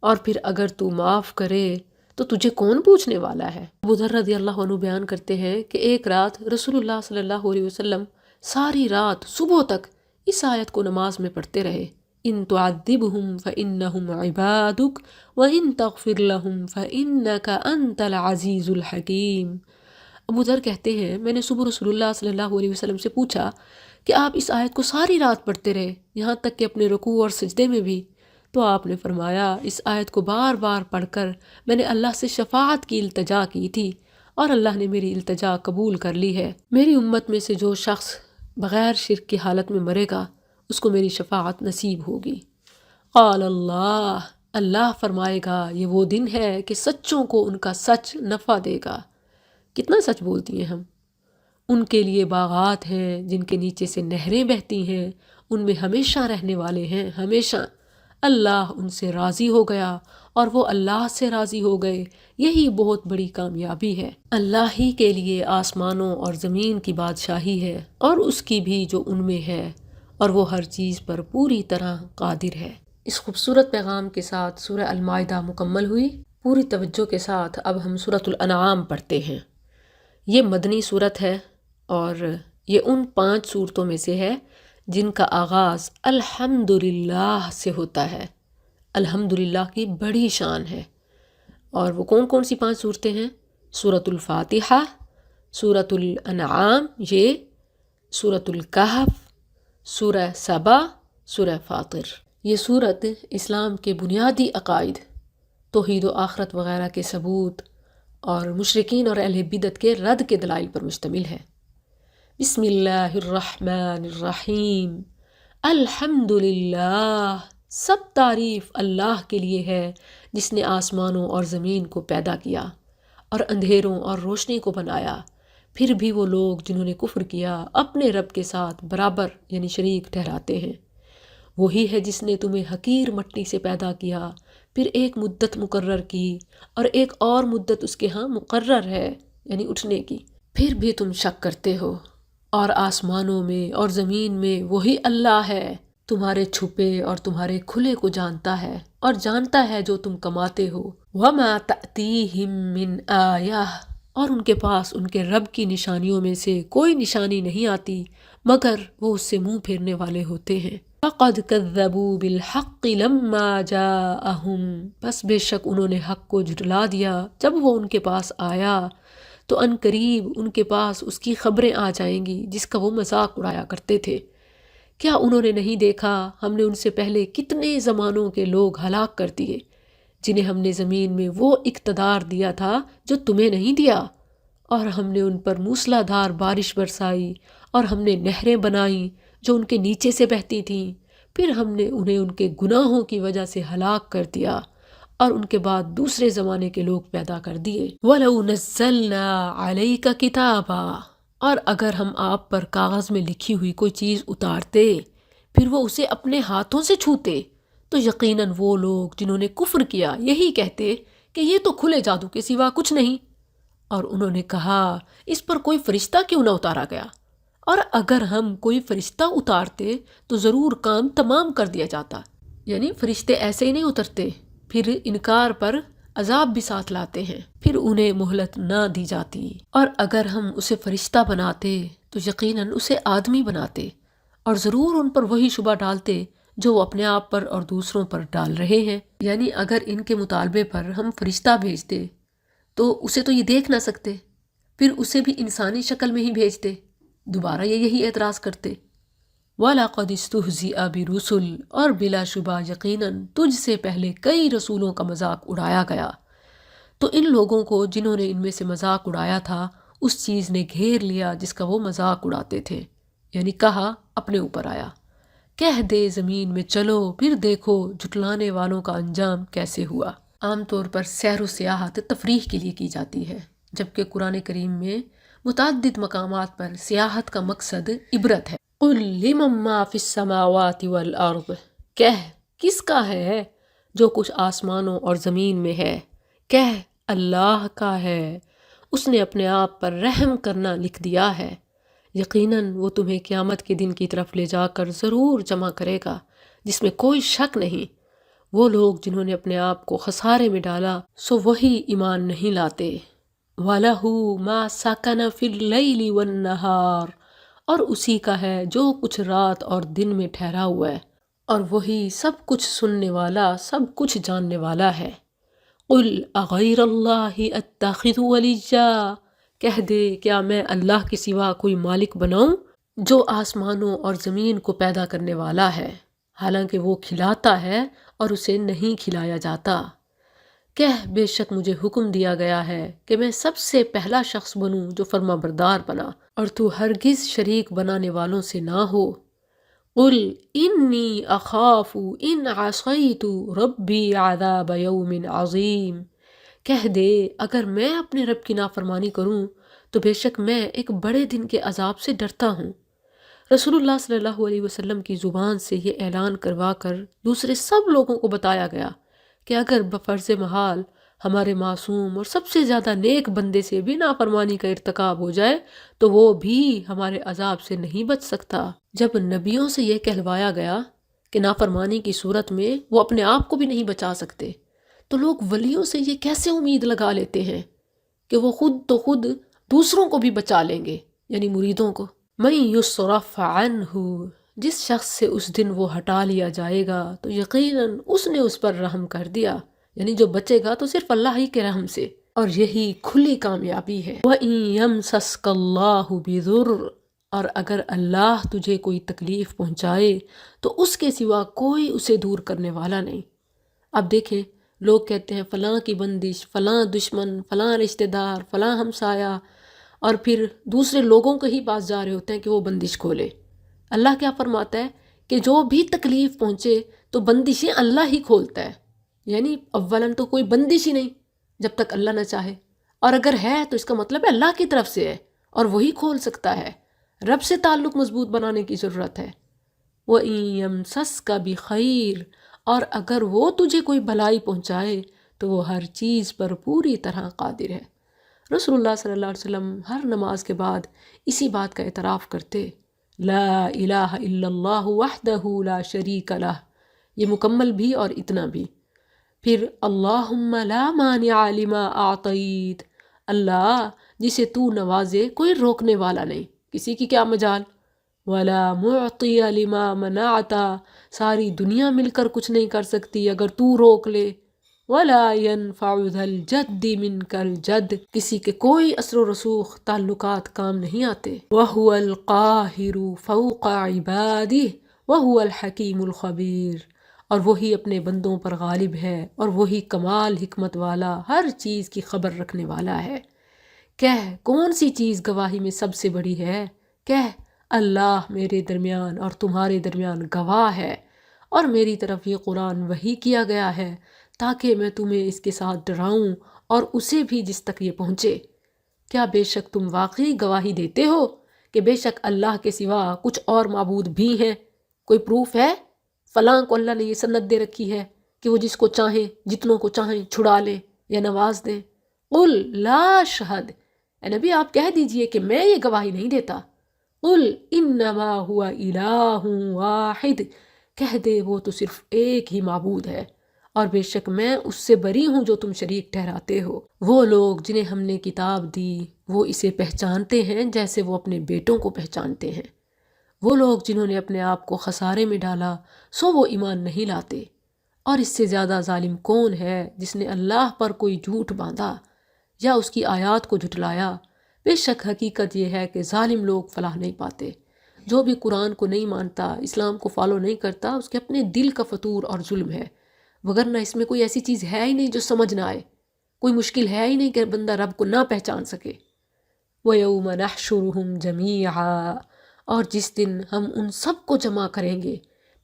اور پھر اگر تو معاف کرے تو تجھے کون پوچھنے والا ہے۔ ابو ذر رضی اللہ عنہ بیان کرتے ہیں کہ ایک رات رسول اللہ صلی اللہ علیہ وسلم ساری رات صبح تک اس آیت کو نماز میں پڑھتے رہے، ان تعذبہم فإنہم عبادک وإن تغفر لہم فإنک انت العزیز الحکیم۔ ابو ذر کہتے ہیں میں نے صبح رسول اللہ صلی اللہ علیہ وسلم سے پوچھا کہ آپ اس آیت کو ساری رات پڑھتے رہے یہاں تک کہ اپنے رکوع اور سجدے میں بھی؟ تو آپ نے فرمایا اس آیت کو بار بار پڑھ کر میں نے اللہ سے شفاعت کی التجا کی تھی اور اللہ نے میری التجا قبول کر لی ہے۔ میری امت میں سے جو شخص بغیر شرک کی حالت میں مرے گا اس کو میری شفاعت نصیب ہوگی۔ قال اللہ فرمائے گا یہ وہ دن ہے کہ سچوں کو ان کا سچ نفع دے گا، کتنا سچ بولتی ہیں ہم۔ ان کے لیے باغات ہیں جن کے نیچے سے نہریں بہتی ہیں، ان میں ہمیشہ رہنے والے ہیں، ہمیشہ۔ اللہ ان سے راضی ہو گیا اور وہ اللہ سے راضی ہو گئے، یہی بہت بڑی کامیابی ہے۔ اللہ ہی کے لیے آسمانوں اور زمین کی بادشاہی ہے اور اس کی بھی جو ان میں ہے، اور وہ ہر چیز پر پوری طرح قادر ہے۔ اس خوبصورت پیغام کے ساتھ سورہ المائدہ مکمل ہوئی۔ پوری توجہ کے ساتھ اب ہم سورۃ الانعام پڑھتے ہیں۔ یہ مدنی سورت ہے اور یہ ان 5 سورتوں میں سے ہے جن کا آغاز الحمدللہ سے ہوتا ہے۔ الحمدللہ کی بڑی شان ہے۔ اور وہ کون کون سی 5 صورتیں ہیں؟ سورۃ الفاتحہ، سورۃ الانعام، یہ سورۃ الکہف، سورہ سبا، سورہ فاطر۔ یہ سورت اسلام کے بنیادی عقائد، توحید و آخرت وغیرہ کے ثبوت اور مشرکین اور اہل بدعت کے رد کے دلائل پر مشتمل ہے۔ بسم اللہ الرحمن الرحیم۔ الحمدللہ، سب تعریف اللہ کے لیے ہے جس نے آسمانوں اور زمین کو پیدا کیا اور اندھیروں اور روشنی کو بنایا۔ پھر بھی وہ لوگ جنہوں نے کفر کیا اپنے رب کے ساتھ برابر یعنی شریک ٹھہراتے ہیں۔ وہی ہے جس نے تمہیں حقیر مٹی سے پیدا کیا، پھر ایک مدت مقرر کی اور ایک اور مدت اس کے ہاں مقرر ہے یعنی اٹھنے کی، پھر بھی تم شک کرتے ہو۔ اور آسمانوں میں اور زمین میں وہی اللہ ہے، تمہارے چھپے اور تمہارے کھلے کو جانتا ہے اور جانتا ہے جو تم کماتے ہو۔ وَمَا تَأْتِيهِم مِّنْ آیَةٍ، اور ان کے پاس ان کے رب کی نشانیوں میں سے کوئی نشانی نہیں آتی مگر وہ اس سے منہ پھیرنے والے ہوتے ہیں۔ فَقَدْ كَذَّبُوا بِالْحَقِّ لَمَّا جَاءَهُمْ، بس بے شک انہوں نے حق کو جھٹلا دیا جب وہ ان کے پاس آیا، تو ان قریب ان کے پاس اس کی خبریں آ جائیں گی جس کا وہ مذاق اڑایا کرتے تھے۔ کیا انہوں نے نہیں دیکھا ہم نے ان سے پہلے کتنے زمانوں کے لوگ ہلاک کر دیے جنہیں ہم نے زمین میں وہ اقتدار دیا تھا جو تمہیں نہیں دیا، اور ہم نے ان پر موسلا دھار بارش برسائی اور ہم نے نہریں بنائیں جو ان کے نیچے سے بہتی تھیں، پھر ہم نے انہیں ان کے گناہوں کی وجہ سے ہلاک کر دیا اور ان کے بعد دوسرے زمانے کے لوگ پیدا کر دیے۔ وَلَوْ نَزَّلْنَا عَلَيْكَ كِتَابًا، اور اگر ہم آپ پر کاغذ میں لکھی ہوئی کوئی چیز اتارتے پھر وہ اسے اپنے ہاتھوں سے چھوتے، تو یقیناً وہ لوگ جنہوں نے کفر کیا یہی کہتے کہ یہ تو کھلے جادو کے سوا کچھ نہیں، اور انہوں نے کہا اس پر کوئی فرشتہ کیوں نہ اتارا گیا، اور اگر ہم کوئی فرشتہ اتارتے تو ضرور کام تمام کر دیا جاتا۔ یعنی فرشتے ایسے ہی نہیں اترتے، پھر انکار پر عذاب بھی ساتھ لاتے ہیں، پھر انہیں مہلت نہ دی جاتی۔ اور اگر ہم اسے فرشتہ بناتے تو یقیناً اسے آدمی بناتے، اور ضرور ان پر وہی شبہ ڈالتے جو وہ اپنے آپ پر اور دوسروں پر ڈال رہے ہیں۔ یعنی اگر ان کے مطالبے پر ہم فرشتہ بھیجتے تو اسے تو یہ دیکھ نہ سکتے، پھر اسے بھی انسانی شکل میں ہی بھیجتے، دوبارہ یہ یہی اعتراض کرتے۔ وَلَقَدِ اسْتُهْزِئَ بِرُسُلٍ، اور بلا شبہ یقیناً تجھ سے پہلے کئی رسولوں کا مذاق اڑایا گیا، تو ان لوگوں کو جنہوں نے ان میں سے مذاق اڑایا تھا اس چیز نے گھیر لیا جس کا وہ مذاق اڑاتے تھے، یعنی کہا اپنے اوپر آیا۔ کہہ دے زمین میں چلو پھر دیکھو جھٹلانے والوں کا انجام کیسے ہوا۔ عام طور پر سیر و سیاحت تفریح کے لیے کی جاتی ہے، جبکہ قرآن کریم میں متعدد مقامات پر سیاحت کا مقصد عبرت ہے۔ قُلْ لِمَن مَّا فِي السَّمَاوَاتِ وَالْأَرْضِ، کہہ کس کا ہے جو کچھ آسمانوں اور زمین میں ہے، کہہ اللہ کا ہے، اس نے اپنے آپ پر رحم کرنا لکھ دیا ہے، یقیناً وہ تمہیں قیامت کے دن کی طرف لے جا کر ضرور جمع کرے گا جس میں کوئی شک نہیں۔ وہ لوگ جنہوں نے اپنے آپ کو خسارے میں ڈالا سو وہی ایمان نہیں لاتے۔ وَلَهُ مَا سَكَنَ فِي اللَّيْلِ وَالنَّهَارِ، اور اسی کا ہے جو کچھ رات اور دن میں ٹھہرا ہوا ہے، اور وہی سب کچھ سننے والا سب کچھ جاننے والا ہے۔ قُلْ أَغَيْرَ اللَّهِ أَتَّخِذُ وَلِيًّا، کہہ دے کیا میں اللہ کے سوا کوئی مالک بناؤں جو آسمانوں اور زمین کو پیدا کرنے والا ہے، حالانکہ وہ کھلاتا ہے اور اسے نہیں کھلایا جاتا۔ کہہ بے شک مجھے حکم دیا گیا ہے کہ میں سب سے پہلا شخص بنوں جو فرما بردار بنا، اور تو ہرگز شریک بنانے والوں سے نہ ہو۔ قُلْ إِنِّي أَخَافُ إِنْ عَصَيْتُ رَبِّي عَذَابَ يَوْمٍ عَظِيمٍ، کہہ دے اگر میں اپنے رب کی نافرمانی کروں تو بے شک میں ایک بڑے دن کے عذاب سے ڈرتا ہوں۔ رسول اللہ صلی اللہ علیہ وسلم کی زبان سے یہ اعلان کروا کر دوسرے سب لوگوں کو بتایا گیا کہ اگر بفرض محال ہمارے معصوم اور سب سے زیادہ نیک بندے سے بھی نافرمانی کا ارتکاب ہو جائے تو وہ بھی ہمارے عذاب سے نہیں بچ سکتا۔ جب نبیوں سے یہ کہلوایا گیا کہ نافرمانی کی صورت میں وہ اپنے آپ کو بھی نہیں بچا سکتے، تو لوگ ولیوں سے یہ کیسے امید لگا لیتے ہیں کہ وہ خود دوسروں کو بھی بچا لیں گے، یعنی مریدوں کو۔ من یصرف عنہ، جس شخص سے اس دن وہ ہٹا لیا جائے گا تو یقیناً اس نے اس پر رحم کر دیا، یعنی جو بچے گا تو صرف اللہ ہی کے رحم سے، اور یہی کھلی کامیابی ہے۔ وَإِن يَمْسَسْكَ اللَّهُ بِضُرٍّ، اور اگر اللہ تجھے کوئی تکلیف پہنچائے تو اس کے سوا کوئی اسے دور کرنے والا نہیں۔ اب دیکھیں، لوگ کہتے ہیں فلاں کی بندش، فلاں دشمن، فلاں رشتہ دار، فلاں ہمسایہ، اور پھر دوسرے لوگوں کے ہی پاس جا رہے ہوتے ہیں کہ وہ بندش کھولے۔ اللہ کیا فرماتا ہے کہ جو بھی تکلیف پہنچے تو بندشیں اللہ ہی کھولتا ہے، یعنی اولاً تو کوئی بندش ہی نہیں جب تک اللہ نہ چاہے، اور اگر ہے تو اس کا مطلب ہے اللہ کی طرف سے ہے اور وہی کھول سکتا ہے۔ رب سے تعلق مضبوط بنانے کی ضرورت ہے۔ وَإِن يَمْسَسْكَ بِخَيْرٍ، اور اگر وہ تجھے کوئی بھلائی پہنچائے تو وہ ہر چیز پر پوری طرح قادر ہے۔ رسول اللہ صلی اللہ علیہ وسلم ہر نماز کے بعد اسی بات کا اعتراف کرتے، لا الہ الا اللہ وحدہ لا شریک لہ، یہ مکمل بھی اور اتنا بھی۔ پھر اللہم لا مانع لما اعطیت، اللہ جسے تو نوازے کوئی روکنے والا نہیں، کسی کی کیا مجال۔ ولا معطی لما منعت، ساری دنیا مل کر کچھ نہیں کر سکتی اگر تو روک لے۔ ولا ينفع ذا الجد منك الجد، کسی کے کوئی اثر و رسوخ تعلقات کام نہیں آتے۔ وهو القاہر فوق عباده وهو الحکیم الخبیر، اور وہی اپنے بندوں پر غالب ہے اور وہی کمال حکمت والا، ہر چیز کی خبر رکھنے والا ہے۔ کہہ کون سی چیز گواہی میں سب سے بڑی ہے؟ کہہ اللہ میرے درمیان اور تمہارے درمیان گواہ ہے، اور میری طرف یہ قرآن وحی کیا گیا ہے تاکہ میں تمہیں اس کے ساتھ ڈراؤں اور اسے بھی جس تک یہ پہنچے۔ کیا بے شک تم واقعی گواہی دیتے ہو کہ بے شک اللہ کے سوا کچھ اور معبود بھی ہیں؟ کوئی پروف ہے؟ فلاں کو اللہ نے یہ سند دے رکھی ہے کہ وہ جس کو چاہیں جتنوں کو چاہیں چھڑا لیں یا نواز دیں۔ قل لا شہد، اے نبی آپ کہہ دیجئے کہ میں یہ گواہی نہیں دیتا۔ قل انما هو الہ واحد، کہہ دے وہ تو صرف ایک ہی معبود ہے، اور بے شک میں اس سے بری ہوں جو تم شریک ٹھہراتے ہو۔ وہ لوگ جنہیں ہم نے کتاب دی وہ اسے پہچانتے ہیں جیسے وہ اپنے بیٹوں کو پہچانتے ہیں۔ وہ لوگ جنہوں نے اپنے آپ کو خسارے میں ڈالا سو وہ ایمان نہیں لاتے۔ اور اس سے زیادہ ظالم کون ہے جس نے اللہ پر کوئی جھوٹ باندھا یا اس کی آیات کو جھٹلایا؟ بے شک حقیقت یہ ہے کہ ظالم لوگ فلاح نہیں پاتے۔ جو بھی قرآن کو نہیں مانتا، اسلام کو فالو نہیں کرتا، اس کے اپنے دل کا فطور اور ظلم ہے، وگرنہ اس میں کوئی ایسی چیز ہے ہی نہیں جو سمجھ نہ آئے، کوئی مشکل ہے ہی نہیں کہ بندہ رب کو نہ پہچان سکے۔ وَيَوْمَ نَحْشُرُهُمْ جَمِيعًا، اور جس دن ہم ان سب کو جمع کریں گے،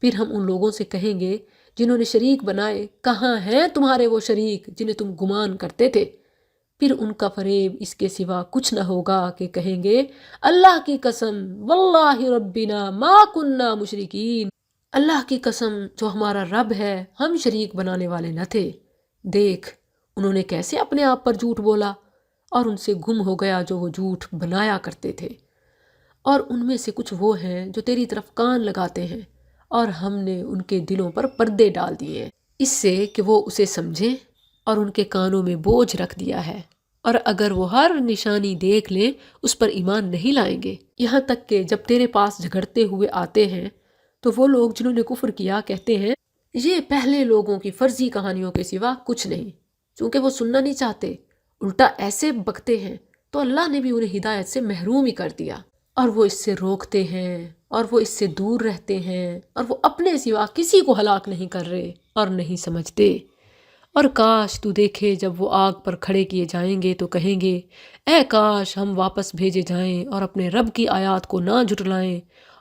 پھر ہم ان لوگوں سے کہیں گے جنہوں نے شریک بنائے، کہاں ہیں تمہارے وہ شریک جنہیں تم گمان کرتے تھے؟ پھر ان کا فریب اس کے سوا کچھ نہ ہوگا کہ کہیں گے اللہ کی قسم واللہ ربنا ما کننا مشرکین، اللہ کی قسم جو ہمارا رب ہے ہم شریک بنانے والے نہ تھے۔ دیکھ انہوں نے کیسے اپنے آپ پر جھوٹ بولا، اور ان سے گم ہو گیا جو وہ جھوٹ بنایا کرتے تھے۔ اور ان میں سے کچھ وہ ہیں جو تیری طرف کان لگاتے ہیں، اور ہم نے ان کے دلوں پر پردے ڈال دیے اس سے کہ وہ اسے سمجھیں، اور ان کے کانوں میں بوجھ رکھ دیا ہے، اور اگر وہ ہر نشانی دیکھ لیں اس پر ایمان نہیں لائیں گے۔ یہاں تک کہ جب تیرے پاس جھگڑتے ہوئے آتے ہیں تو وہ لوگ جنہوں نے کفر کیا کہتے ہیں یہ پہلے لوگوں کی فرضی کہانیوں کے سوا کچھ نہیں، چونکہ وہ سننا نہیں چاہتے، الٹا ایسے بکتے ہیں تو اللہ نے بھی انہیں ہدایت سے محروم ہی کر دیا، اور وہ اس سے روکتے ہیں اور وہ اس سے دور رہتے ہیں، اور وہ اپنے سوا کسی کو ہلاک نہیں کر رہے اور نہیں سمجھتے۔ اور کاش تو دیکھے جب وہ آگ پر کھڑے کیے جائیں گے تو کہیں گے اے کاش ہم واپس بھیجے جائیں اور اپنے رب کی آیات کو نہ جھٹلائیں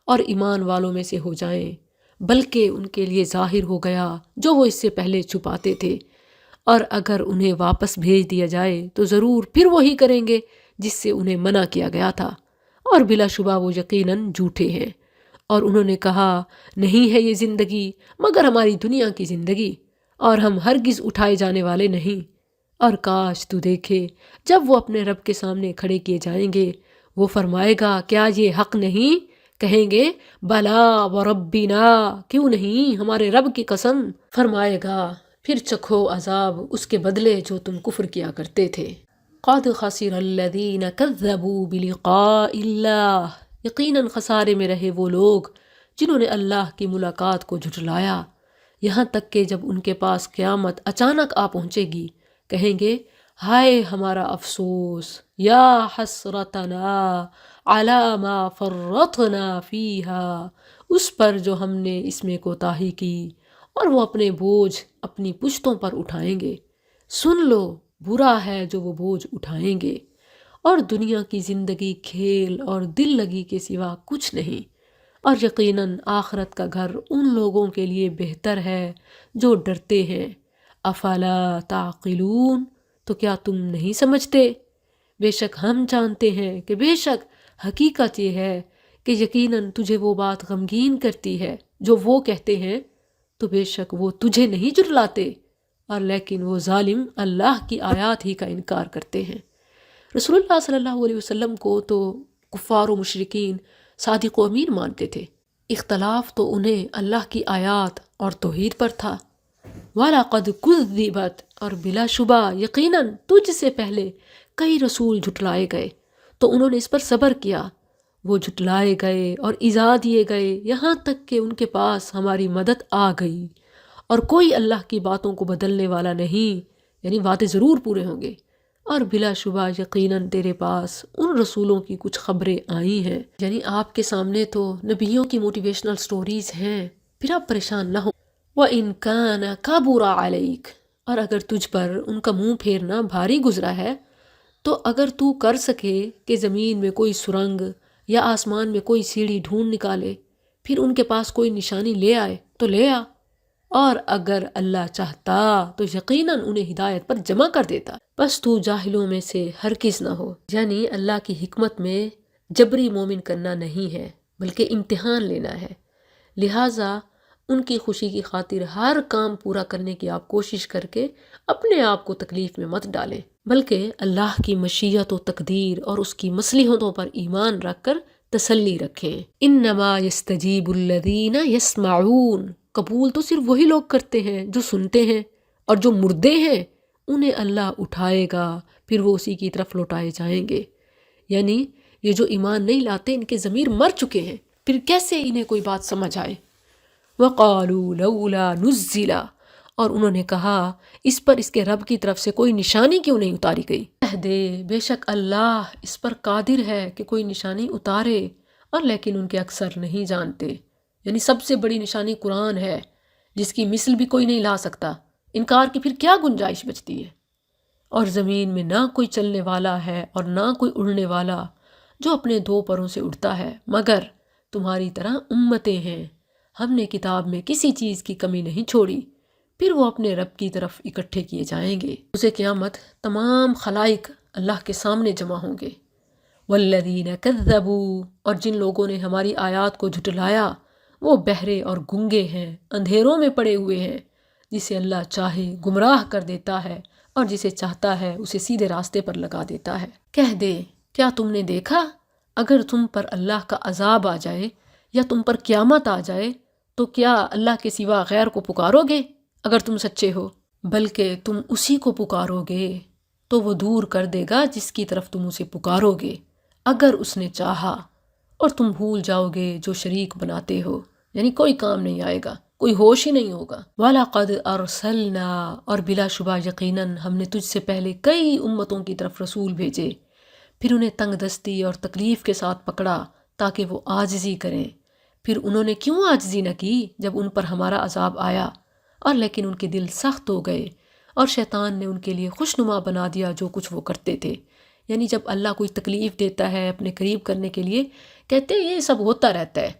اور ایمان والوں میں سے ہو جائیں، بلکہ ان کے لیے ظاہر ہو گیا جو وہ اس سے پہلے چھپاتے تھے۔ اور اگر انہیں واپس بھیج دیا جائے تو ضرور پھر وہی کریں گے جس سے انہیں منع کیا گیا تھا، اور بلا شبہ وہ یقیناً جھوٹے ہیں۔ اور انہوں نے کہا نہیں ہے یہ زندگی مگر ہماری دنیا کی زندگی، اور ہم ہرگز اٹھائے جانے والے نہیں۔ اور کاش تو دیکھے جب وہ اپنے رب کے سامنے کھڑے کیے جائیں گے، وہ فرمائے گا کیا یہ حق نہیں؟ کہیں گے بلا وربنا، کیوں نہیں، ہمارے رب کی قسم۔ فرمائے گا پھر چکھو عذاب اس کے بدلے جو تم کفر کیا کرتے تھے۔ قد خسر الذین کذبوا بلقاء اللہ، یقیناً خسارے میں رہے وہ لوگ جنہوں نے اللہ کی ملاقات کو جھٹلایا، یہاں تک کہ جب ان کے پاس قیامت اچانک آ پہنچے گی کہیں گے ہائے ہمارا افسوس، یا حسرتنا علی ما فرطنا فیہا، اس پر جو ہم نے اس میں کوتاہی کی، اور وہ اپنے بوجھ اپنی پشتوں پر اٹھائیں گے۔ سن لو برا ہے جو وہ بوجھ اٹھائیں گے، اور دنیا کی زندگی کھیل اور دل لگی کے سوا کچھ نہیں، اور یقیناً آخرت کا گھر ان لوگوں کے لیے بہتر ہے جو ڈرتے ہیں۔ افلا تعقلون، تو کیا تم نہیں سمجھتے؟ بے شک ہم جانتے ہیں کہ بے شک حقیقت یہ ہے کہ یقیناً تجھے وہ بات غمگین کرتی ہے جو وہ کہتے ہیں، تو بے شک وہ تجھے نہیں جھٹلاتے، اور لیکن وہ ظالم اللہ کی آیات ہی کا انکار کرتے ہیں۔ رسول اللہ صلی اللہ علیہ وسلم کو تو کفار و مشرکین صادق و امین مانتے تھے، اختلاف تو انہیں اللہ کی آیات اور توحید پر تھا۔ وَلَقَدْ كُذِّبَتْ، اور بلا شبہ یقیناً تجھ سے پہلے کئی رسول جھٹلائے گئے، تو انہوں نے اس پر صبر کیا، وہ جھٹلائے گئے اور ایذا دیے گئے یہاں تک کہ ان کے پاس ہماری مدد آ گئی، اور کوئی اللہ کی باتوں کو بدلنے والا نہیں، یعنی وعدے ضرور پورے ہوں گے۔ اور بلا شبہ یقیناً تیرے پاس ان رسولوں کی کچھ خبریں آئی ہیں، یعنی آپ کے سامنے تو نبیوں کی موٹیویشنل سٹوریز ہیں، پھر آپ پریشان نہ ہو۔ وَإِن كَانَ كَبُرَ عَلَيْكَ، اور اگر تجھ پر ان کا منہ پھیرنا بھاری گزرا ہے، تو اگر تو کر سکے کہ زمین میں کوئی سرنگ یا آسمان میں کوئی سیڑھی ڈھونڈ نکالے، پھر ان کے پاس کوئی نشانی لے آئے تو لے آ، اور اگر اللہ چاہتا تو یقیناً انہیں ہدایت پر جمع کر دیتا، بس تو جاہلوں میں سے ہرگز نہ ہو۔ یعنی اللہ کی حکمت میں جبری مومن کرنا نہیں ہے بلکہ امتحان لینا ہے، لہٰذا ان کی خوشی کی خاطر ہر کام پورا کرنے کی آپ کوشش کر کے اپنے آپ کو تکلیف میں مت ڈالیں، بلکہ اللہ کی مشیت و تقدیر اور اس کی مصلحتوں پر ایمان رکھ کر تسلی رکھیں۔ انما یستجیب الذین یسمعون، قبول تو صرف وہی لوگ کرتے ہیں جو سنتے ہیں، اور جو مردے ہیں انہیں اللہ اٹھائے گا، پھر وہ اسی کی طرف لوٹائے جائیں گے۔ یعنی یہ جو ایمان نہیں لاتے ان کے ضمیر مر چکے ہیں، پھر کیسے انہیں کوئی بات سمجھ آئے۔ وَقَالُوا لَوْلَا نُزِّلَ، اور انہوں نے کہا اس پر اس کے رب کی طرف سے کوئی نشانی کیوں نہیں اتاری گئی؟ کہہ دے بے شک اللہ اس پر قادر ہے کہ کوئی نشانی اتارے، اور لیکن ان کے اکثر نہیں جانتے۔ یعنی سب سے بڑی نشانی قرآن ہے جس کی مثل بھی کوئی نہیں لا سکتا، انکار کی پھر کیا گنجائش بچتی ہے؟ اور زمین میں نہ کوئی چلنے والا ہے اور نہ کوئی اڑنے والا جو اپنے دو پروں سے اڑتا ہے، مگر تمہاری طرح امتیں ہیں، ہم نے کتاب میں کسی چیز کی کمی نہیں چھوڑی، پھر وہ اپنے رب کی طرف اکٹھے کیے جائیں گے۔ اسے قیامت تمام خلائق اللہ کے سامنے جمع ہوں گے۔ والذین کذبوا، اور جن لوگوں نے ہماری آیات کو جھٹلایا وہ بہرے اور گنگے ہیں، اندھیروں میں پڑے ہوئے ہیں، جسے اللہ چاہے گمراہ کر دیتا ہے اور جسے چاہتا ہے اسے سیدھے راستے پر لگا دیتا ہے۔ کہہ دے کیا تم نے دیکھا اگر تم پر اللہ کا عذاب آ جائے یا تم پر قیامت آ جائے تو کیا اللہ کے سوا غیر کو پکارو گے اگر تم سچے ہو؟ بلکہ تم اسی کو پکارو گے تو وہ دور کر دے گا جس کی طرف تم اسے پکارو گے اگر اس نے چاہا، اور تم بھول جاؤ گے جو شریک بناتے ہو، یعنی کوئی کام نہیں آئے گا، کوئی ہوش ہی نہیں ہوگا۔ وَلَقَدْ أَرْسَلْنَا، اور بلا شبہ یقیناً ہم نے تجھ سے پہلے کئی امتوں کی طرف رسول بھیجے، پھر انہیں تنگ دستی اور تکلیف کے ساتھ پکڑا تاکہ وہ عاجزی کریں، پھر انہوں نے کیوں عاجزی نہ کی جب ان پر ہمارا عذاب آیا، اور لیکن ان کے دل سخت ہو گئے، اور شیطان نے ان کے لیے خوشنما بنا دیا جو کچھ وہ کرتے تھے۔ یعنی جب اللہ کوئی تکلیف دیتا ہے اپنے قریب کرنے کے لیے، کہتے ہیں یہ سب ہوتا رہتا ہے،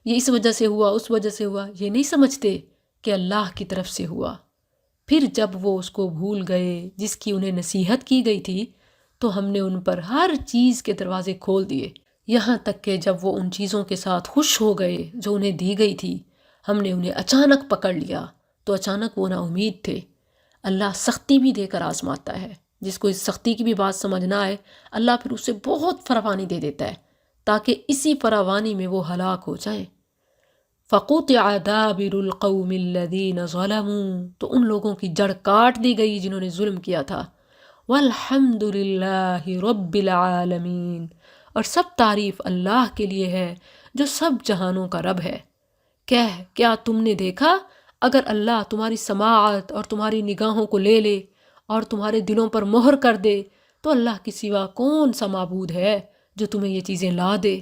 یہ اس وجہ سے ہوا اس وجہ سے ہوا، یہ نہیں سمجھتے کہ اللہ کی طرف سے ہوا۔ پھر جب وہ اس کو بھول گئے جس کی انہیں نصیحت کی گئی تھی تو ہم نے ان پر ہر چیز کے دروازے کھول دیے، یہاں تک کہ جب وہ ان چیزوں کے ساتھ خوش ہو گئے جو انہیں دی گئی تھی، ہم نے انہیں اچانک پکڑ لیا تو اچانک وہ نا امید تھے۔ اللہ سختی بھی دے کر آزماتا ہے، جس کو اس سختی کی بھی بات سمجھ نہ آئے اللہ پھر اسے بہت فراوانی دے دیتا ہے تاکہ اسی فراوانی میں وہ ہلاک ہو جائیں۔ فَقُطِعَ دَابِرُ الْقَوْمِ الَّذِينَ ظَلَمُوا، تو ان لوگوں کی جڑ کاٹ دی گئی جنہوں نے ظلم کیا تھا۔ وَالْحَمْدُ لِلَّهِ رَبِّ الْعَالَمِينَ، اور سب تعریف اللہ کے لیے ہے جو سب جہانوں کا رب ہے۔ کیا تم نے دیکھا اگر اللہ تمہاری سماعت اور تمہاری نگاہوں کو لے لے اور تمہارے دلوں پر مہر کر دے تو اللہ کے سوا کون سا معبود ہے جو تمہیں یہ چیزیں لا دے؟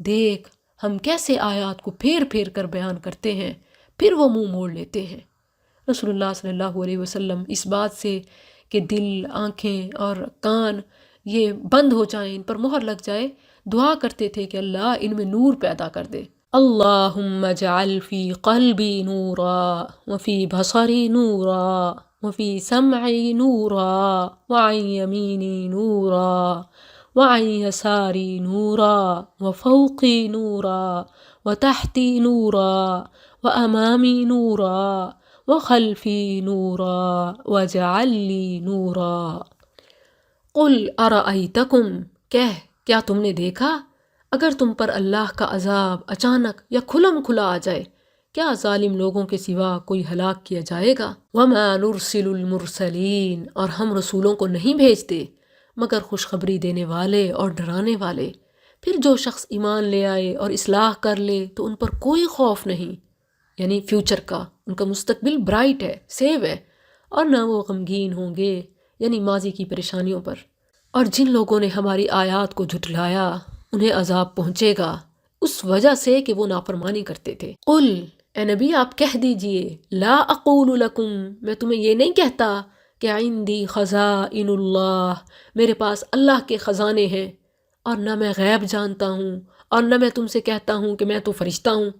دیکھ ہم کیسے آیات کو پھیر پھیر کر بیان کرتے ہیں، پھر وہ منہ موڑ لیتے ہیں۔ رسول اللہ صلی اللہ علیہ وسلم اس بات سے کہ دل، آنکھیں اور کان یہ بند ہو جائیں، ان پر مہر لگ جائے، دعا کرتے تھے کہ اللہ ان میں نور پیدا کر دے۔ اللہم اجعل فی قلبی نورا وفی بصری نورا وفی سمعی نورا وعن یمینی نورا وعن یساری نورا وفوقی نورا وتحتی نورا وامامی نورا وخلفی نورا واجعل لی نورا۔ قل ارأیتکم، کیا تم نے دیکھا اگر تم پر اللہ کا عذاب اچانک یا کھلم کھلا آ جائے، کیا ظالم لوگوں کے سوا کوئی ہلاک کیا جائے گا؟ وما نرسل المرسلین، اور ہم رسولوں کو نہیں بھیجتے مگر خوشخبری دینے والے اور ڈرانے والے۔ پھر جو شخص ایمان لے آئے اور اصلاح کر لے تو ان پر کوئی خوف نہیں، یعنی فیوچر کا، ان کا مستقبل برائٹ ہے، سیو ہے، اور نہ وہ غمگین ہوں گے، یعنی ماضی کی پریشانیوں پر۔ اور جن لوگوں نے ہماری آیات کو جھٹلایا انہیں عذاب پہنچے گا اس وجہ سے کہ وہ نافرمانی کرتے تھے۔ قل، اے نبی آپ کہہ دیجئے، لا اقول لکم، میں تمہیں یہ نہیں کہتا کہ عندی خزائن اللہ، میرے پاس اللہ کے خزانے ہیں، اور نہ میں غیب جانتا ہوں، اور نہ میں تم سے کہتا ہوں کہ میں تو فرشتہ ہوں۔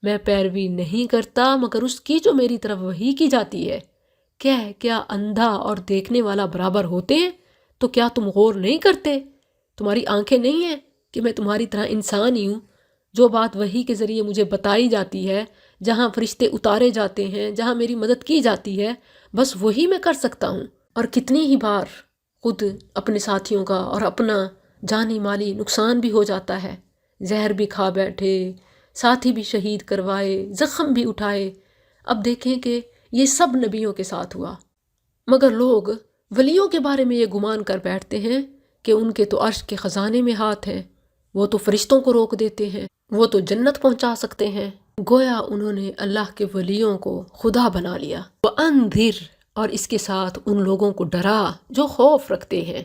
میں پیروی نہیں کرتا مگر اس کی جو میری طرف وحی کی جاتی ہے۔ کیا اندھا اور دیکھنے والا برابر ہوتے ہیں؟ تو کیا تم غور نہیں کرتے؟ تمہاری آنکھیں نہیں ہیں کہ میں تمہاری طرح انسان ہی ہوں؟ جو بات وحی کے ذریعے مجھے بتائی جاتی ہے، جہاں فرشتے اتارے جاتے ہیں، جہاں میری مدد کی جاتی ہے، بس وہی میں کر سکتا ہوں۔ اور کتنی ہی بار خود اپنے ساتھیوں کا اور اپنا جانی مالی نقصان بھی ہو جاتا ہے، زہر بھی کھا بیٹھے، ساتھی بھی شہید کروائے، زخم بھی اٹھائے۔ اب دیکھیں کہ یہ سب نبیوں کے ساتھ ہوا، مگر لوگ ولیوں کے بارے میں یہ گمان کر بیٹھتے ہیں کہ ان کے تو عرش کے خزانے میں ہاتھ ہیں، وہ تو فرشتوں کو روک دیتے ہیں، وہ تو جنت پہنچا سکتے ہیں۔ گویا انہوں نے اللہ کے ولیوں کو خدا بنا لیا۔ وَأَنذِرْ، اور اس کے ساتھ ان لوگوں کو ڈرا جو خوف رکھتے ہیں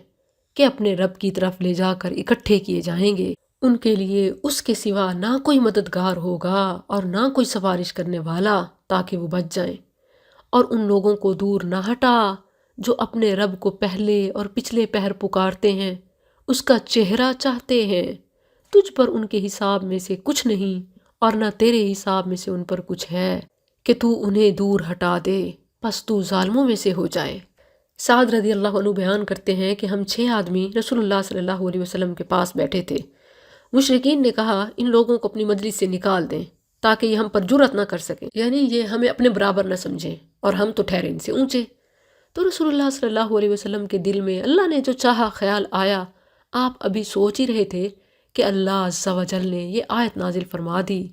کہ اپنے رب کی طرف لے جا کر اکٹھے کیے جائیں گے، ان کے لیے اس کے سوا نہ کوئی مددگار ہوگا اور نہ کوئی سفارش کرنے والا تاکہ وہ بچ جائیں۔ اور ان لوگوں کو دور نہ ہٹا جو اپنے رب کو پہلے اور پچھلے پہر پکارتے ہیں، اس کا چہرہ چاہتے ہیں۔ تجھ پر ان کے حساب میں سے کچھ نہیں اور نہ تیرے حساب میں سے ان پر کچھ ہے کہ تو انہیں دور ہٹا دے، پس تو ظالموں میں سے ہو جائے۔ سعد رضی اللہ عنہ بیان کرتے ہیں کہ ہم 6 آدمی رسول اللہ صلی اللہ علیہ وسلم کے پاس بیٹھے تھے۔ مشرکین نے کہا ان لوگوں کو اپنی مجلس سے نکال دیں تاکہ یہ ہم پر جرأت نہ کر سکیں، یعنی یہ ہمیں اپنے برابر نہ سمجھیں اور ہم تو ٹھہرے ان سے اونچے۔ تو رسول اللہ صلی اللہ علیہ وسلم کے دل میں اللہ نے جو چاہا خیال آیا، آپ ابھی سوچ ہی رہے تھے کہ اللہ عز و جل نے یہ آیت نازل فرما دی،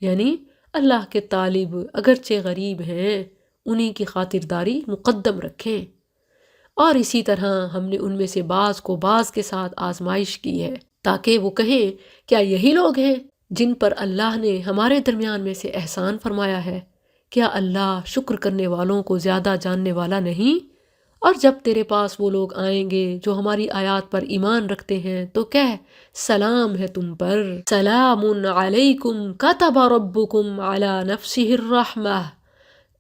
یعنی اللہ کے طالب اگرچہ غریب ہیں انہی کی خاطرداری مقدم رکھیں۔ اور اسی طرح ہم نے ان میں سے بعض کو بعض کے ساتھ آزمائش کی ہے تاکہ وہ کہیں کیا یہی لوگ ہیں جن پر اللہ نے ہمارے درمیان میں سے احسان فرمایا ہے؟ کیا اللہ شکر کرنے والوں کو زیادہ جاننے والا نہیں؟ اور جب تیرے پاس وہ لوگ آئیں گے جو ہماری آیات پر ایمان رکھتے ہیں تو کہہ سلام ہے تم پر، سلام علیکم کتب ربکم علی نفسہ الرحمہ،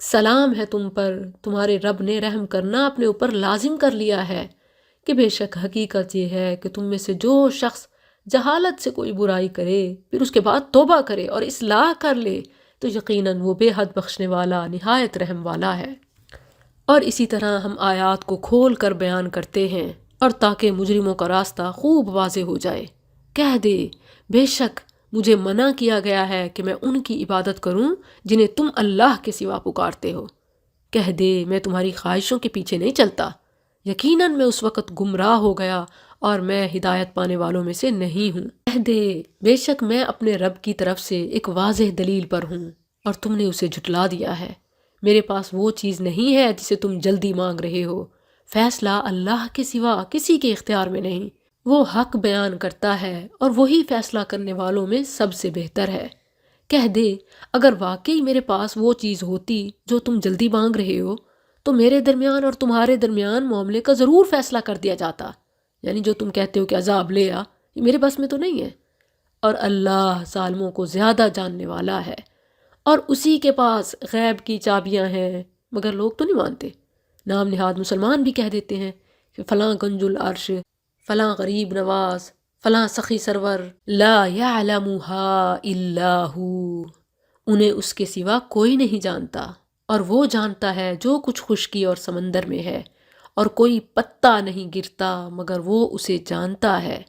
سلام ہے تم پر، تمہارے رب نے رحم کرنا اپنے اوپر لازم کر لیا ہے۔ کہ بے شک حقیقت یہ ہے کہ تم میں سے جو شخص جہالت سے کوئی برائی کرے پھر اس کے بعد توبہ کرے اور اصلاح کر لے تو یقیناً وہ بے حد بخشنے والا نہایت رحم والا ہے۔ اور اسی طرح ہم آیات کو کھول کر بیان کرتے ہیں اور تاکہ مجرموں کا راستہ خوب واضح ہو جائے۔ کہہ دے بے شک مجھے منع کیا گیا ہے کہ میں ان کی عبادت کروں جنہیں تم اللہ کے سوا پکارتے ہو۔ کہہ دے میں تمہاری خواہشوں کے پیچھے نہیں چلتا، یقیناً میں اس وقت گمراہ ہو گیا اور میں ہدایت پانے والوں میں سے نہیں ہوں۔ کہہ دے بے شک میں اپنے رب کی طرف سے ایک واضح دلیل پر ہوں اور تم نے اسے جھٹلا دیا ہے۔ میرے پاس وہ چیز نہیں ہے جسے تم جلدی مانگ رہے ہو، فیصلہ اللہ کے سوا کسی کے اختیار میں نہیں۔ وہ حق بیان کرتا ہے اور وہی فیصلہ کرنے والوں میں سب سے بہتر ہے۔ کہہ دے اگر واقعی میرے پاس وہ چیز ہوتی جو تم جلدی مانگ رہے ہو تو میرے درمیان اور تمہارے درمیان معاملے کا ضرور فیصلہ کر دیا جاتا، یعنی جو تم کہتے ہو کہ عذاب لے آ، یہ میرے بس میں تو نہیں ہے۔ اور اللہ ظالموں کو زیادہ جاننے والا ہے، اور اسی کے پاس غیب کی چابیاں ہیں، مگر لوگ تو نہیں مانتے۔ نام نہاد مسلمان بھی کہہ دیتے ہیں کہ فلاں گنج العرش، فلاں غریب نواز، فلاں سخی سرور، لا یعلمها الا ہو، انہیں اس کے سوا کوئی نہیں جانتا، اور وہ جانتا ہے جو کچھ خشکی اور سمندر میں ہے، اور کوئی پتا نہیں گرتا مگر وہ اسے جانتا ہے،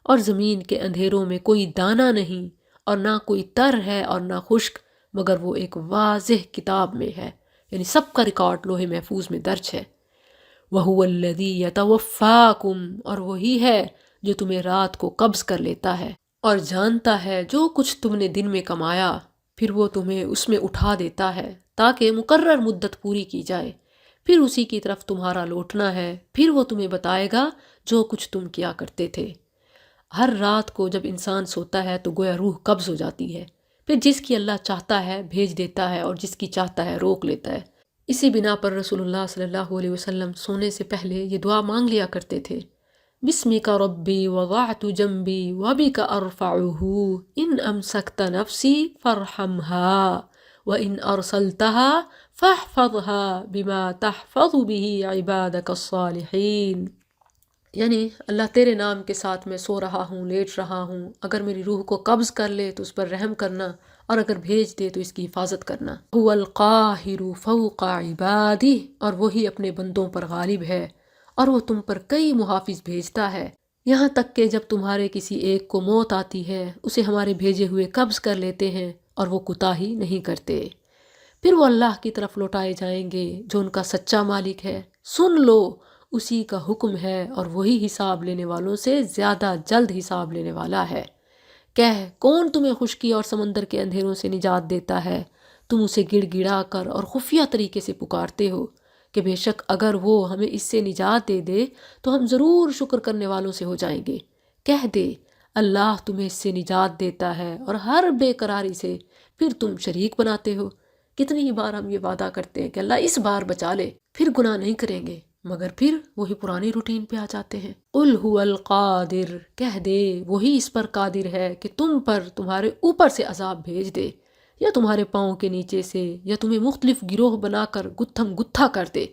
اور زمین کے اندھیروں میں کوئی دانہ نہیں، اور نہ کوئی تر ہے اور نہ خشک، مگر وہ ایک واضح کتاب میں ہے، یعنی سب کا ریکارڈ لوح محفوظ میں درج ہے۔ وَهُوَ الَّذِي يَتَوَفَّاكُمْ، اور وہی ہے جو تمہیں رات کو قبض کر لیتا ہے، اور جانتا ہے جو کچھ تم نے دن میں کمایا، پھر وہ تمہیں اس میں اٹھا دیتا ہے تاکہ مقرر مدت پوری کی جائے، پھر اسی کی طرف تمہارا لوٹنا ہے، پھر وہ تمہیں بتائے گا جو کچھ تم کیا کرتے تھے۔ ہر رات کو جب انسان سوتا ہے تو گویا روح قبض ہو جاتی ہے، پھر جس کی اللہ چاہتا ہے بھیج دیتا ہے اور جس کی چاہتا ہے روک لیتا ہے۔ اسی بنا پر رسول اللہ صلی اللہ علیہ وسلم سونے سے پہلے یہ دعا مانگ لیا کرتے تھے، بسمک ربی وضعت جنبی وبک ارفعہ ان امسکت نفسی فارحمها وان ارسلتها فاحفظها بما تحفظ به عبادك الصالحین، یعنی اللہ تیرے نام کے ساتھ میں سو رہا ہوں، لیٹ رہا ہوں، اگر میری روح کو قبض کر لے تو اس پر رحم کرنا، اور اگر بھیج دے تو اس کی حفاظت کرنا۔ هو القاہر فوق عبادہ، اور وہی اپنے بندوں پر غالب ہے اور وہ تم پر کئی محافظ بھیجتا ہے، یہاں تک کہ جب تمہارے کسی ایک کو موت آتی ہے اسے ہمارے بھیجے ہوئے قبض کر لیتے ہیں اور وہ کوتاہی نہیں کرتے، پھر وہ اللہ کی طرف لوٹائے جائیں گے جو ان کا سچا مالک ہے۔ سن لو اسی کا حکم ہے اور وہی حساب لینے والوں سے زیادہ جلد حساب لینے والا ہے۔ کہہ کون تمہیں خشکی اور سمندر کے اندھیروں سے نجات دیتا ہے؟ تم اسے گڑ گڑا کر اور خفیہ طریقے سے پکارتے ہو کہ بے شک اگر وہ ہمیں اس سے نجات دے دے تو ہم ضرور شکر کرنے والوں سے ہو جائیں گے۔ کہہ دے اللہ تمہیں اس سے نجات دیتا ہے اور ہر بے قراری سے، پھر تم شریک بناتے ہو۔ کتنی ہی بار ہم یہ وعدہ کرتے ہیں کہ اللہ اس بار بچا لے، پھر گناہ نہیں کریں گے، مگر پھر وہی پرانی روٹین پہ آ جاتے ہیں۔ قل هو القادر، کہہ دے وہی اس پر قادر ہے کہ تم پر تمہارے اوپر سے عذاب بھیج دے، یا تمہارے پاؤں کے نیچے سے، یا تمہیں مختلف گروہ بنا کر گتھم گتھا کر دے،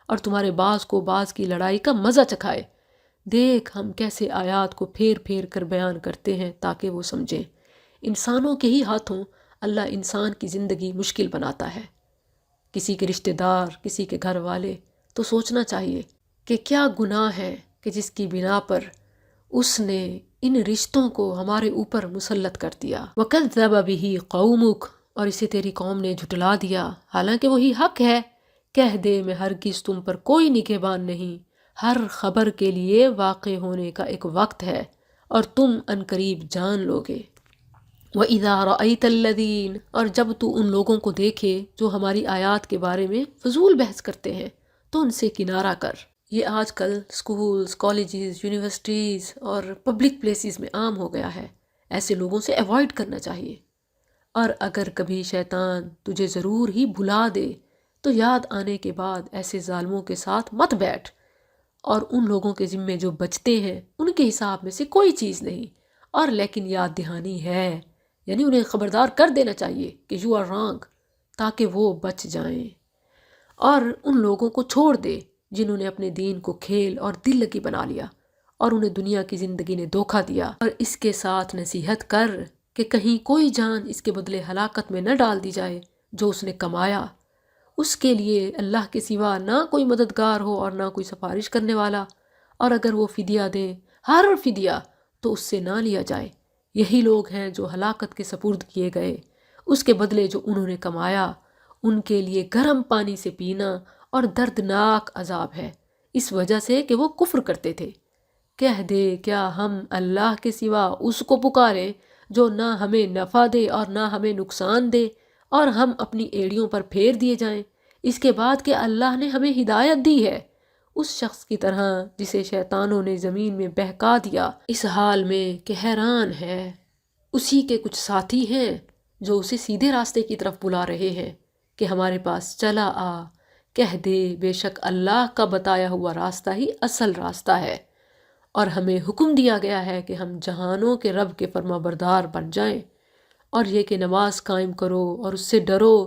اور تمہارے باز کو باز کی لڑائی کا مزہ چکھائے۔ دیکھ ہم کیسے آیات کو پھیر پھیر کر بیان کرتے ہیں تاکہ وہ سمجھیں۔ انسانوں کے ہی ہاتھوں اللہ انسان کی زندگی مشکل بناتا ہے، کسی کے رشتہ دار، کسی کے گھر والے، تو سوچنا چاہیے کہ کیا گناہ ہے کہ جس کی بنا پر اس نے ان رشتوں کو ہمارے اوپر مسلط کر دیا۔ وَكَذَّبَ بِهِ قَوْمُكَ، اور اسے تیری قوم نے جھٹلا دیا، حالانکہ وہی حق ہے۔ کہہ دے میں ہرگز تم پر کوئی نگہبان نہیں، ہر خبر کے لیے واقع ہونے کا ایک وقت ہے اور تم عنقریب جان لوگے۔ وَإِذَا رَأَيْتَ الَّذِينَ، اور جب تو ان لوگوں کو دیکھے جو ہماری آیات کے بارے میں فضول بحث کرتے ہیں تو ان سے کنارہ کر۔ یہ آج کل سکولز، کالجز، یونیورسٹیز اور پبلک پلیسز میں عام ہو گیا ہے، ایسے لوگوں سے ایوائڈ کرنا چاہیے۔ اور اگر کبھی شیطان تجھے ضرور ہی بھلا دے تو یاد آنے کے بعد ایسے ظالموں کے ساتھ مت بیٹھ، اور ان لوگوں کے ذمے جو بچتے ہیں ان کے حساب میں سے کوئی چیز نہیں، اور لیکن یاد دہانی ہے، یعنی انہیں خبردار کر دینا چاہیے کہ یو آر رانگ، تاکہ وہ بچ جائیں۔ اور ان لوگوں کو چھوڑ دے جنہوں نے اپنے دین کو کھیل اور دل لگی بنا لیا اور انہیں دنیا کی زندگی نے دھوکہ دیا، اور اس کے ساتھ نصیحت کر کہ کہیں کوئی جان اس کے بدلے ہلاکت میں نہ ڈال دی جائے جو اس نے کمایا۔ اس کے لیے اللہ کے سوا نہ کوئی مددگار ہو اور نہ کوئی سفارش کرنے والا، اور اگر وہ فدیہ دے، ہر فدیہ، تو اس سے نہ لیا جائے۔ یہی لوگ ہیں جو ہلاکت کے سپرد کیے گئے، اس کے بدلے جو انہوں نے کمایا ان کے لیے گرم پانی سے پینا اور دردناک عذاب ہے، اس وجہ سے کہ وہ کفر کرتے تھے۔ کہہ دے کیا ہم اللہ کے سوا اس کو پکارے جو نہ ہمیں نفع دے اور نہ ہمیں نقصان دے، اور ہم اپنی ایڑیوں پر پھیر دیے جائیں، اس کے بعد کہ اللہ نے ہمیں ہدایت دی ہے، اس شخص کی طرح جسے شیطانوں نے زمین میں بہکا دیا، اس حال میں کہ حیران ہے۔ اسی کے کچھ ساتھی ہیں جو اسے سیدھے راستے کی طرف بلا رہے ہیں کہ ہمارے پاس چلا آ۔ کہہ دے بے شک اللہ کا بتایا ہوا راستہ ہی اصل راستہ ہے، اور ہمیں حکم دیا گیا ہے کہ ہم جہانوں کے رب کے فرما بردار بن جائیں، اور یہ کہ نماز قائم کرو اور اس سے ڈرو،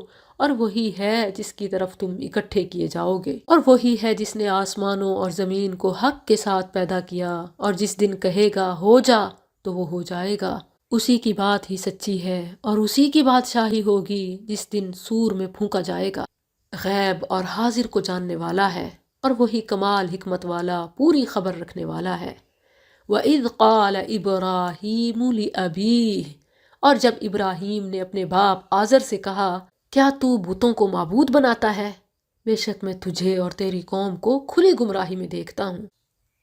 اور وہی ہے جس کی طرف تم اکٹھے کیے جاؤ گے، اور وہی ہے جس نے آسمانوں اور زمین کو حق کے ساتھ پیدا کیا، اور جس دن کہے گا ہو جا تو وہ ہو جائے گا، اسی کی بات ہی سچی ہے، اور اسی کی بادشاہی ہوگی جس دن سور میں پھونکا جائے گا۔ غیب اور حاضر کو جاننے والا ہے، اور وہی کمال حکمت والا پوری خبر رکھنے والا ہے۔ وَإِذْ قَالَ إِبْرَاهِيمُ لِأَبِيهِ، اور جب ابراہیم نے اپنے باپ آزر سے کہا کیا تو بتوں کو معبود بناتا ہے؟ بے شک میں تجھے اور تیری قوم کو کھلی گمراہی میں دیکھتا ہوں۔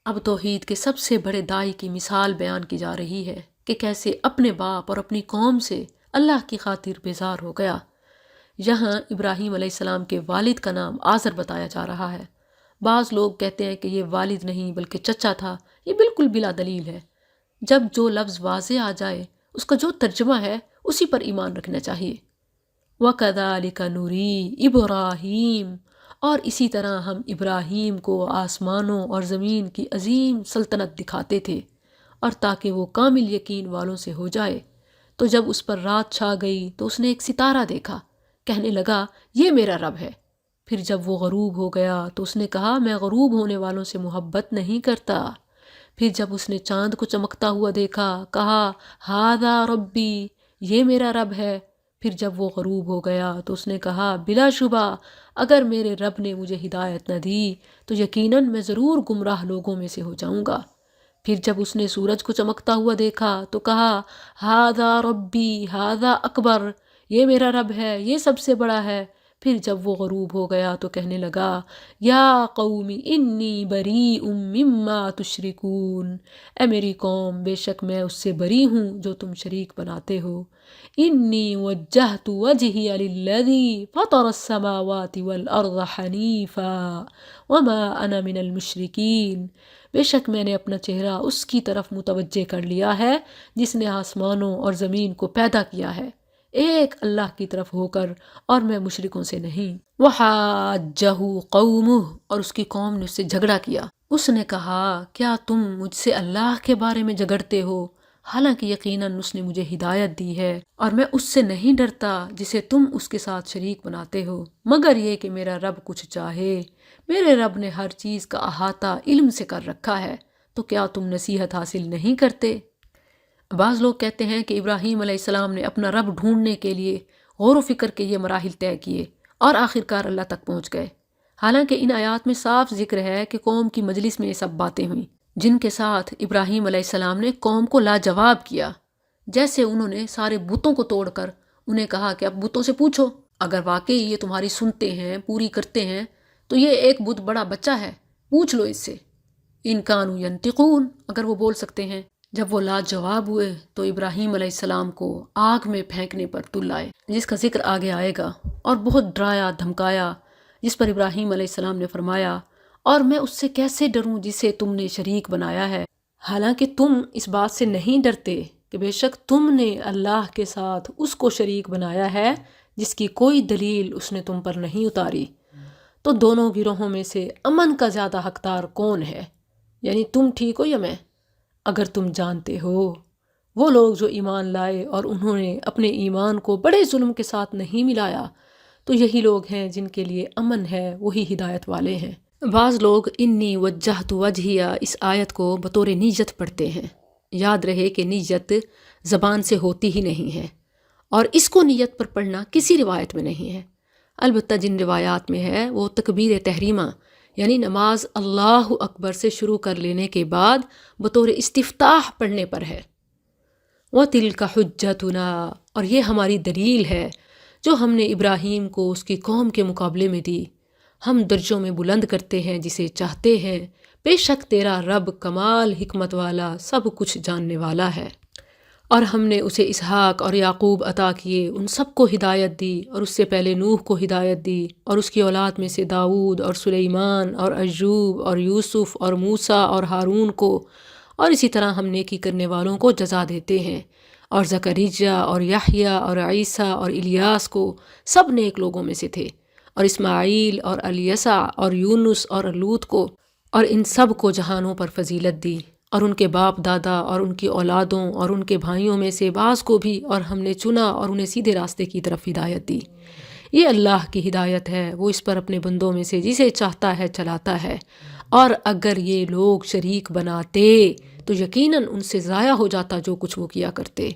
اب توحید کے سب سے بڑے داعی کی مثال بیان کی جا رہی ہے کہ کیسے اپنے باپ اور اپنی قوم سے اللہ کی خاطر بیزار ہو گیا۔ یہاں ابراہیم علیہ السلام کے والد کا نام آزر بتایا جا رہا ہے۔ بعض لوگ کہتے ہیں کہ یہ والد نہیں بلکہ چچا تھا، یہ بالکل بلا دلیل ہے۔ جب جو لفظ واضح آ جائے اس کا جو ترجمہ ہے اسی پر ایمان رکھنا چاہیے۔ وَكَذَلِكَ نُرِي إِبْرَاهِيمَ، اور اسی طرح ہم ابراہیم کو آسمانوں اور زمین کی عظیم سلطنت دکھاتے تھے، اور تاکہ وہ کامل یقین والوں سے ہو جائے۔ تو جب اس پر رات چھا گئی تو اس نے ایک ستارہ دیکھا، کہنے لگا یہ میرا رب ہے۔ پھر جب وہ غروب ہو گیا تو اس نے کہا میں غروب ہونے والوں سے محبت نہیں کرتا۔ پھر جب اس نے چاند کو چمکتا ہوا دیکھا کہا ہذا ربی، یہ میرا رب ہے۔ پھر جب وہ غروب ہو گیا تو اس نے کہا بلا شبہ اگر میرے رب نے مجھے ہدایت نہ دی تو یقیناً میں ضرور گمراہ لوگوں میں سے ہو جاؤں گا۔ پھر جب اس نے سورج کو چمکتا ہوا دیکھا تو کہا ہذا ربی ہذا اکبر، یہ میرا رب ہے، یہ سب سے بڑا ہے۔ پھر جب وہ غروب ہو گیا تو کہنے لگا یا قوم انی بریء مما تشرکون، اے میری قوم بے شک میں اس سے بری ہوں جو تم شریک بناتے ہو۔ انی وجہت وجہی للذی فطر السماوات والارض حنیفا وما انا من المشرکین، بے شک میں نے اپنا چہرہ اس کی طرف متوجہ کر لیا ہے جس نے آسمانوں اور زمین کو پیدا کیا ہے، ایک اللہ کی طرف ہو کر، اور میں مشرکوں سے نہیں۔ وَحَاجَّهُ قَوْمُهُ، اور اس کی قوم نے اس سے جھگڑا کیا۔ اس نے کہا کیا تم مجھ سے اللہ کے بارے میں جھگڑتے ہو، حالانکہ یقیناً اس نے مجھے ہدایت دی ہے، اور میں اس سے نہیں ڈرتا جسے تم اس کے ساتھ شریک بناتے ہو، مگر یہ کہ میرا رب کچھ چاہے۔ میرے رب نے ہر چیز کا احاطہ علم سے کر رکھا ہے، تو کیا تم نصیحت حاصل نہیں کرتے؟ بعض لوگ کہتے ہیں کہ ابراہیم علیہ السلام نے اپنا رب ڈھونڈنے کے لیے غور و فکر کے یہ مراحل طے کیے اور آخرکار اللہ تک پہنچ گئے، حالانکہ ان آیات میں صاف ذکر ہے کہ قوم کی مجلس میں یہ سب باتیں ہوئیں جن کے ساتھ ابراہیم علیہ السلام نے قوم کو لاجواب کیا۔ جیسے انہوں نے سارے بتوں کو توڑ کر انہیں کہا کہ اب بتوں سے پوچھو، اگر واقعی یہ تمہاری سنتے ہیں، پوری کرتے ہیں، تو یہ ایک بت بڑا بچہ ہے، پوچھ لو اس سے، ان کانوا ینطقون، اگر وہ بول سکتے ہیں۔ جب وہ لاجواب ہوئے تو ابراہیم علیہ السلام کو آگ میں پھینکنے پر تل آئے، جس کا ذکر آگے آئے گا، اور بہت ڈرایا دھمکایا، جس پر ابراہیم علیہ السلام نے فرمایا اور میں اس سے کیسے ڈروں جسے تم نے شریک بنایا ہے، حالانکہ تم اس بات سے نہیں ڈرتے کہ بے شک تم نے اللہ کے ساتھ اس کو شریک بنایا ہے جس کی کوئی دلیل اس نے تم پر نہیں اتاری۔ تو دونوں گروہوں میں سے امن کا زیادہ حقدار کون ہے؟ یعنی تم ٹھیک ہو یا میں؟ اگر تم جانتے ہو وہ لوگ جو ایمان لائے اور انہوں نے اپنے ایمان کو بڑے ظلم کے ساتھ نہیں ملایا، تو یہی لوگ ہیں جن کے لیے امن ہے، وہی ہدایت والے ہیں۔ بعض لوگ انی وجہت وجہیہ اس آیت کو بطور نیت پڑھتے ہیں۔ یاد رہے کہ نیت زبان سے ہوتی ہی نہیں ہے، اور اس کو نیت پر پڑھنا کسی روایت میں نہیں ہے۔ البتہ جن روایات میں ہے وہ تکبیر تحریمہ یعنی نماز اللہ اکبر سے شروع کر لینے کے بعد بطور استفتاح پڑھنے پر ہے۔ وَتِلْكَ حُجَّتُنَا، اور یہ ہماری دلیل ہے جو ہم نے ابراہیم کو اس کی قوم کے مقابلے میں دی، ہم درجوں میں بلند کرتے ہیں جسے چاہتے ہیں، بے شک تیرا رب کمال حکمت والا سب کچھ جاننے والا ہے۔ اور ہم نے اسے اسحاق اور یعقوب عطا کیے، ان سب کو ہدایت دی، اور اس سے پہلے نوح کو ہدایت دی، اور اس کی اولاد میں سے داؤد اور سلیمان اور ایوب اور یوسف اور موسیٰ اور ہارون کو، اور اسی طرح ہم نیکی کرنے والوں کو جزا دیتے ہیں، اور زکریا اور یحییٰ اور عیسیٰ اور الیاس کو، سب نیک لوگوں میں سے تھے، اور اسماعیل اور الیسع اور یونس اور لوط کو، اور ان سب کو جہانوں پر فضیلت دی، اور ان کے باپ دادا اور ان کی اولادوں اور ان کے بھائیوں میں سے بعض کو بھی، اور ہم نے چنا اور انہیں سیدھے راستے کی طرف ہدایت دی۔ یہ اللہ کی ہدایت ہے، وہ اس پر اپنے بندوں میں سے جسے چاہتا ہے چلاتا ہے، اور اگر یہ لوگ شریک بناتے تو یقیناً ان سے ضائع ہو جاتا جو کچھ وہ کیا کرتے۔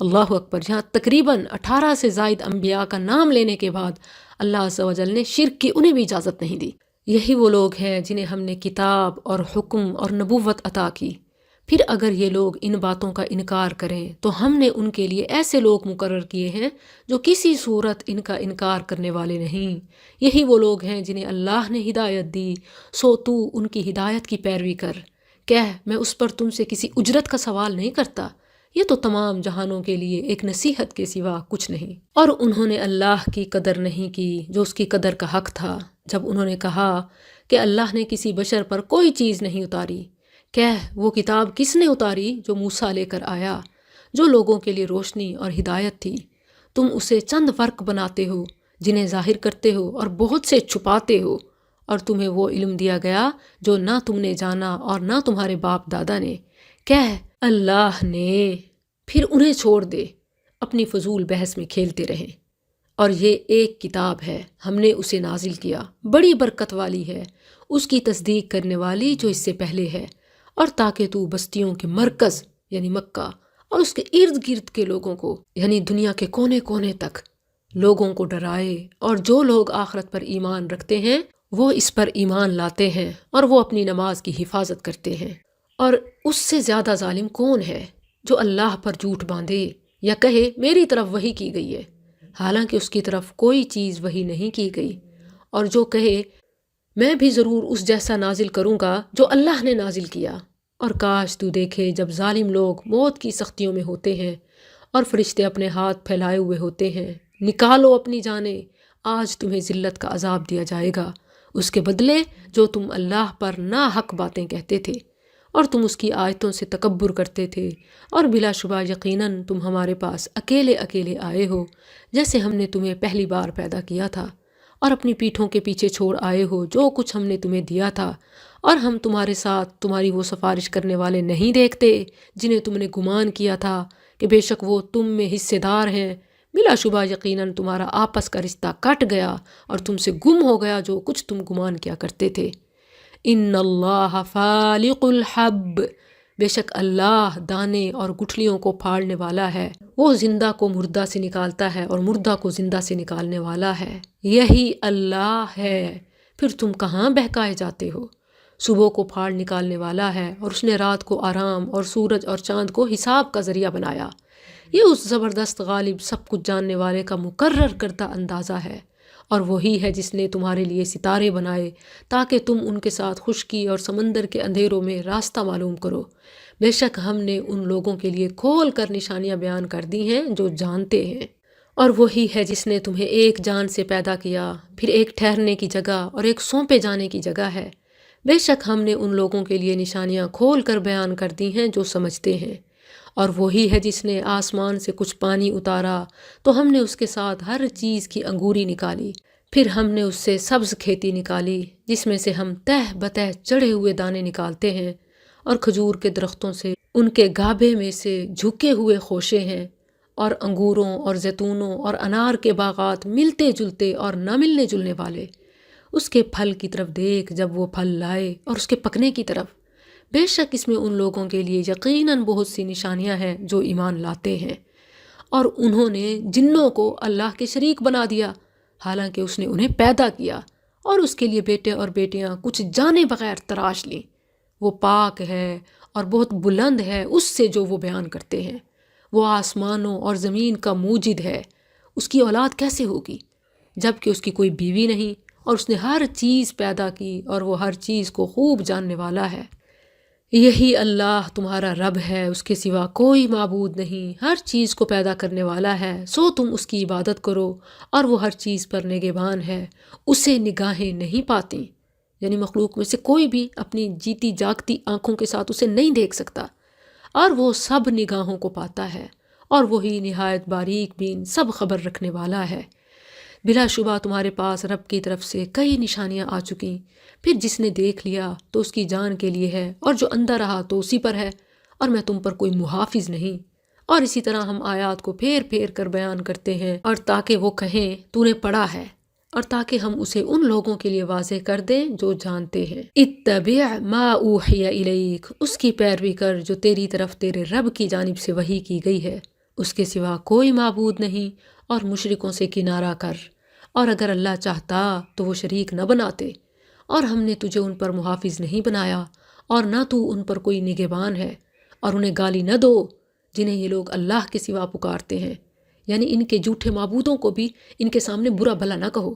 اللہ اکبر۔ یہاں تقریباً 18 سے زائد انبیاء کا نام لینے کے بعد اللہ عز و جل نے شرک کی انہیں بھی اجازت نہیں دی۔ یہی وہ لوگ ہیں جنہیں ہم نے کتاب اور حکم اور نبوت عطا کی، پھر اگر یہ لوگ ان باتوں کا انکار کریں تو ہم نے ان کے لیے ایسے لوگ مقرر کیے ہیں جو کسی صورت ان کا انکار کرنے والے نہیں۔ یہی وہ لوگ ہیں جنہیں اللہ نے ہدایت دی، سو تو ان کی ہدایت کی پیروی کر، کہہ میں اس پر تم سے کسی اجرت کا سوال نہیں کرتا، یہ تو تمام جہانوں کے لیے ایک نصیحت کے سوا کچھ نہیں۔ اور انہوں نے اللہ کی قدر نہیں کی جو اس کی قدر کا حق تھا، جب انہوں نے کہا کہ اللہ نے کسی بشر پر کوئی چیز نہیں اتاری، کہہ وہ کتاب کس نے اتاری جو موسیٰ لے کر آیا، جو لوگوں کے لیے روشنی اور ہدایت تھی، تم اسے چند فرق بناتے ہو جنہیں ظاہر کرتے ہو اور بہت سے چھپاتے ہو، اور تمہیں وہ علم دیا گیا جو نہ تم نے جانا اور نہ تمہارے باپ دادا نے، کہہ اللہ نے، پھر انہیں چھوڑ دے اپنی فضول بحث میں کھیلتے رہیں۔ اور یہ ایک کتاب ہے، ہم نے اسے نازل کیا، بڑی برکت والی ہے، اس کی تصدیق کرنے والی جو اس سے پہلے ہے، اور تاکہ تو بستیوں کے مرکز یعنی مکہ اور اس کے ارد گرد کے لوگوں کو یعنی دنیا کے کونے کونے تک لوگوں کو ڈرائے، اور جو لوگ آخرت پر ایمان رکھتے ہیں وہ اس پر ایمان لاتے ہیں اور وہ اپنی نماز کی حفاظت کرتے ہیں۔ اور اس سے زیادہ ظالم کون ہے جو اللہ پر جھوٹ باندھے یا کہے میری طرف وحی کی گئی ہے حالانکہ اس کی طرف کوئی چیز وحی نہیں کی گئی، اور جو کہے میں بھی ضرور اس جیسا نازل کروں گا جو اللہ نے نازل کیا۔ اور کاش تو دیکھے جب ظالم لوگ موت کی سختیوں میں ہوتے ہیں اور فرشتے اپنے ہاتھ پھیلائے ہوئے ہوتے ہیں، نکالو اپنی جانیں، آج تمہیں ذلت کا عذاب دیا جائے گا اس کے بدلے جو تم اللہ پر ناحق باتیں کہتے تھے اور تم اس کی آیتوں سے تکبر کرتے تھے، اور بلا شبہ یقیناً تم ہمارے پاس اکیلے اکیلے آئے ہو جیسے ہم نے تمہیں پہلی بار پیدا کیا تھا، اور اپنی پیٹھوں کے پیچھے چھوڑ آئے ہو جو کچھ ہم نے تمہیں دیا تھا، اور ہم تمہارے ساتھ تمہاری وہ سفارش کرنے والے نہیں دیکھتے جنہیں تم نے گمان کیا تھا کہ بے شک وہ تم میں حصے دار ہیں، بلا شبہ یقیناً تمہارا آپس کا رشتہ کٹ گیا اور تم سے گم ہو گیا جو کچھ تم گمان کیا کرتے تھے۔ ان اللہ فالق الحب، بے شک اللہ دانے اور گٹھلیوں کو پھاڑنے والا ہے، وہ زندہ کو مردہ سے نکالتا ہے اور مردہ کو زندہ سے نکالنے والا ہے، یہی اللہ ہے، پھر تم کہاں بہکائے جاتے ہو۔ صبح کو پھاڑ نکالنے والا ہے، اور اس نے رات کو آرام اور سورج اور چاند کو حساب کا ذریعہ بنایا، یہ اس زبردست غالب سب کچھ جاننے والے کا مقرر کردہ اندازہ ہے۔ اور وہی ہے جس نے تمہارے لیے ستارے بنائے تاکہ تم ان کے ساتھ خشکی اور سمندر کے اندھیروں میں راستہ معلوم کرو، بے شک ہم نے ان لوگوں کے لیے کھول کر نشانیاں بیان کر دی ہیں جو جانتے ہیں۔ اور وہی ہے جس نے تمہیں ایک جان سے پیدا کیا، پھر ایک ٹھہرنے کی جگہ اور ایک سونپے جانے کی جگہ ہے، بے شک ہم نے ان لوگوں کے لیے نشانیاں کھول کر بیان کر دی ہیں جو سمجھتے ہیں۔ اور وہی ہے جس نے آسمان سے کچھ پانی اتارا تو ہم نے اس کے ساتھ ہر چیز کی انگوری نکالی، پھر ہم نے اس سے سبز کھیتی نکالی جس میں سے ہم تہ بتہ چڑھے ہوئے دانے نکالتے ہیں، اور کھجور کے درختوں سے ان کے گابھے میں سے جھکے ہوئے خوشے ہیں، اور انگوروں اور زیتونوں اور انار کے باغات ملتے جلتے اور نہ ملنے جلنے والے۔ اس کے پھل کی طرف دیکھ جب وہ پھل لائے اور اس کے پکنے کی طرف، بے شک اس میں ان لوگوں کے لیے یقیناً بہت سی نشانیاں ہیں جو ایمان لاتے ہیں۔ اور انہوں نے جنوں کو اللہ کے شریک بنا دیا حالانکہ اس نے انہیں پیدا کیا، اور اس کے لیے بیٹے اور بیٹیاں کچھ جانے بغیر تراش لیں۔ وہ پاک ہے اور بہت بلند ہے اس سے جو وہ بیان کرتے ہیں۔ وہ آسمانوں اور زمین کا موجد ہے، اس کی اولاد کیسے ہوگی جب کہ اس کی کوئی بیوی نہیں، اور اس نے ہر چیز پیدا کی اور وہ ہر چیز کو خوب جاننے والا ہے۔ یہی اللہ تمہارا رب ہے، اس کے سوا کوئی معبود نہیں، ہر چیز کو پیدا کرنے والا ہے، سو تم اس کی عبادت کرو، اور وہ ہر چیز پر نگہبان ہے، اسے نگاہیں نہیں پاتی، یعنی مخلوق میں سے کوئی بھی اپنی جیتی جاگتی آنکھوں کے ساتھ اسے نہیں دیکھ سکتا، اور وہ سب نگاہوں کو پاتا ہے، اور وہی نہایت باریک بین سب خبر رکھنے والا ہے۔ بلا شبہ تمہارے پاس رب کی طرف سے کئی نشانیاں آ چکیں، پھر جس نے دیکھ لیا تو اس کی جان کے لیے ہے، اور جو اندھا رہا تو اسی پر ہے، اور میں تم پر کوئی محافظ نہیں۔ اور اسی طرح ہم آیات کو پھیر پھیر کر بیان کرتے ہیں، اور تاکہ وہ کہیں تو نے پڑھا ہے، اور تاکہ ہم اسے ان لوگوں کے لیے واضح کر دیں جو جانتے ہیں۔ اتبع ما اوحی الیک، اس کی پیروی کر جو تیری طرف تیرے رب کی جانب سے وحی کی گئی ہے، اس کے سوا کوئی معبود نہیں، اور مشرکوں سے کنارہ کر، اور اگر اللہ چاہتا تو وہ شریک نہ بناتے، اور ہم نے تجھے ان پر محافظ نہیں بنایا، اور نہ تو ان پر کوئی نگہبان ہے، اور انہیں گالی نہ دو جنہیں یہ لوگ اللہ کے سوا پکارتے ہیں، یعنی ان کے جھوٹے معبودوں کو بھی ان کے سامنے برا بھلا نہ کہو،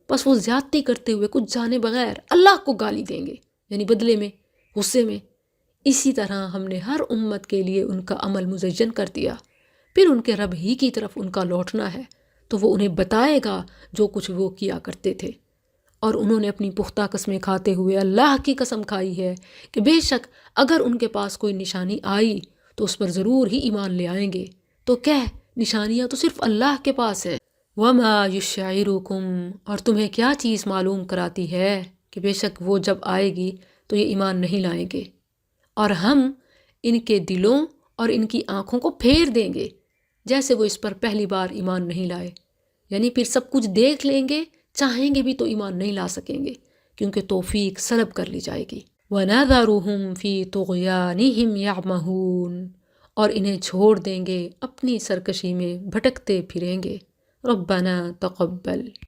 بس وہ زیادتی کرتے ہوئے کچھ جانے بغیر اللہ کو گالی دیں گے، یعنی بدلے میں، غصے میں۔ اسی طرح ہم نے ہر امت کے لیے ان کا عمل مزین کر دیا، پھر ان کے رب ہی کی طرف ان کا لوٹنا ہے، تو وہ انہیں بتائے گا جو کچھ وہ کیا کرتے تھے۔ اور انہوں نے اپنی پختہ قسمیں کھاتے ہوئے اللہ کی قسم کھائی ہے کہ بے شک اگر ان کے پاس کوئی نشانی آئی تو اس پر ضرور ہی ایمان لے آئیں گے، تو کہہ نشانیاں تو صرف اللہ کے پاس ہیں۔ وما یشعرکم، اور تمہیں کیا چیز معلوم کراتی ہے کہ بے شک وہ جب آئے گی تو یہ ایمان نہیں لائیں گے، اور ہم ان کے دلوں اور ان کی آنکھوں کو پھیر دیں گے جیسے وہ اس پر پہلی بار ایمان نہیں لائے، یعنی پھر سب کچھ دیکھ لیں گے، چاہیں گے بھی تو ایمان نہیں لا سکیں گے کیونکہ توفیق سلب کر لی جائے گی۔ وَنَذَرُهُمْ فِي طُغْيَانِهِمْ يَعْمَهُونَ، اور انہیں چھوڑ دیں گے اپنی سرکشی میں بھٹکتے پھریں گے۔ ربنا تقبل۔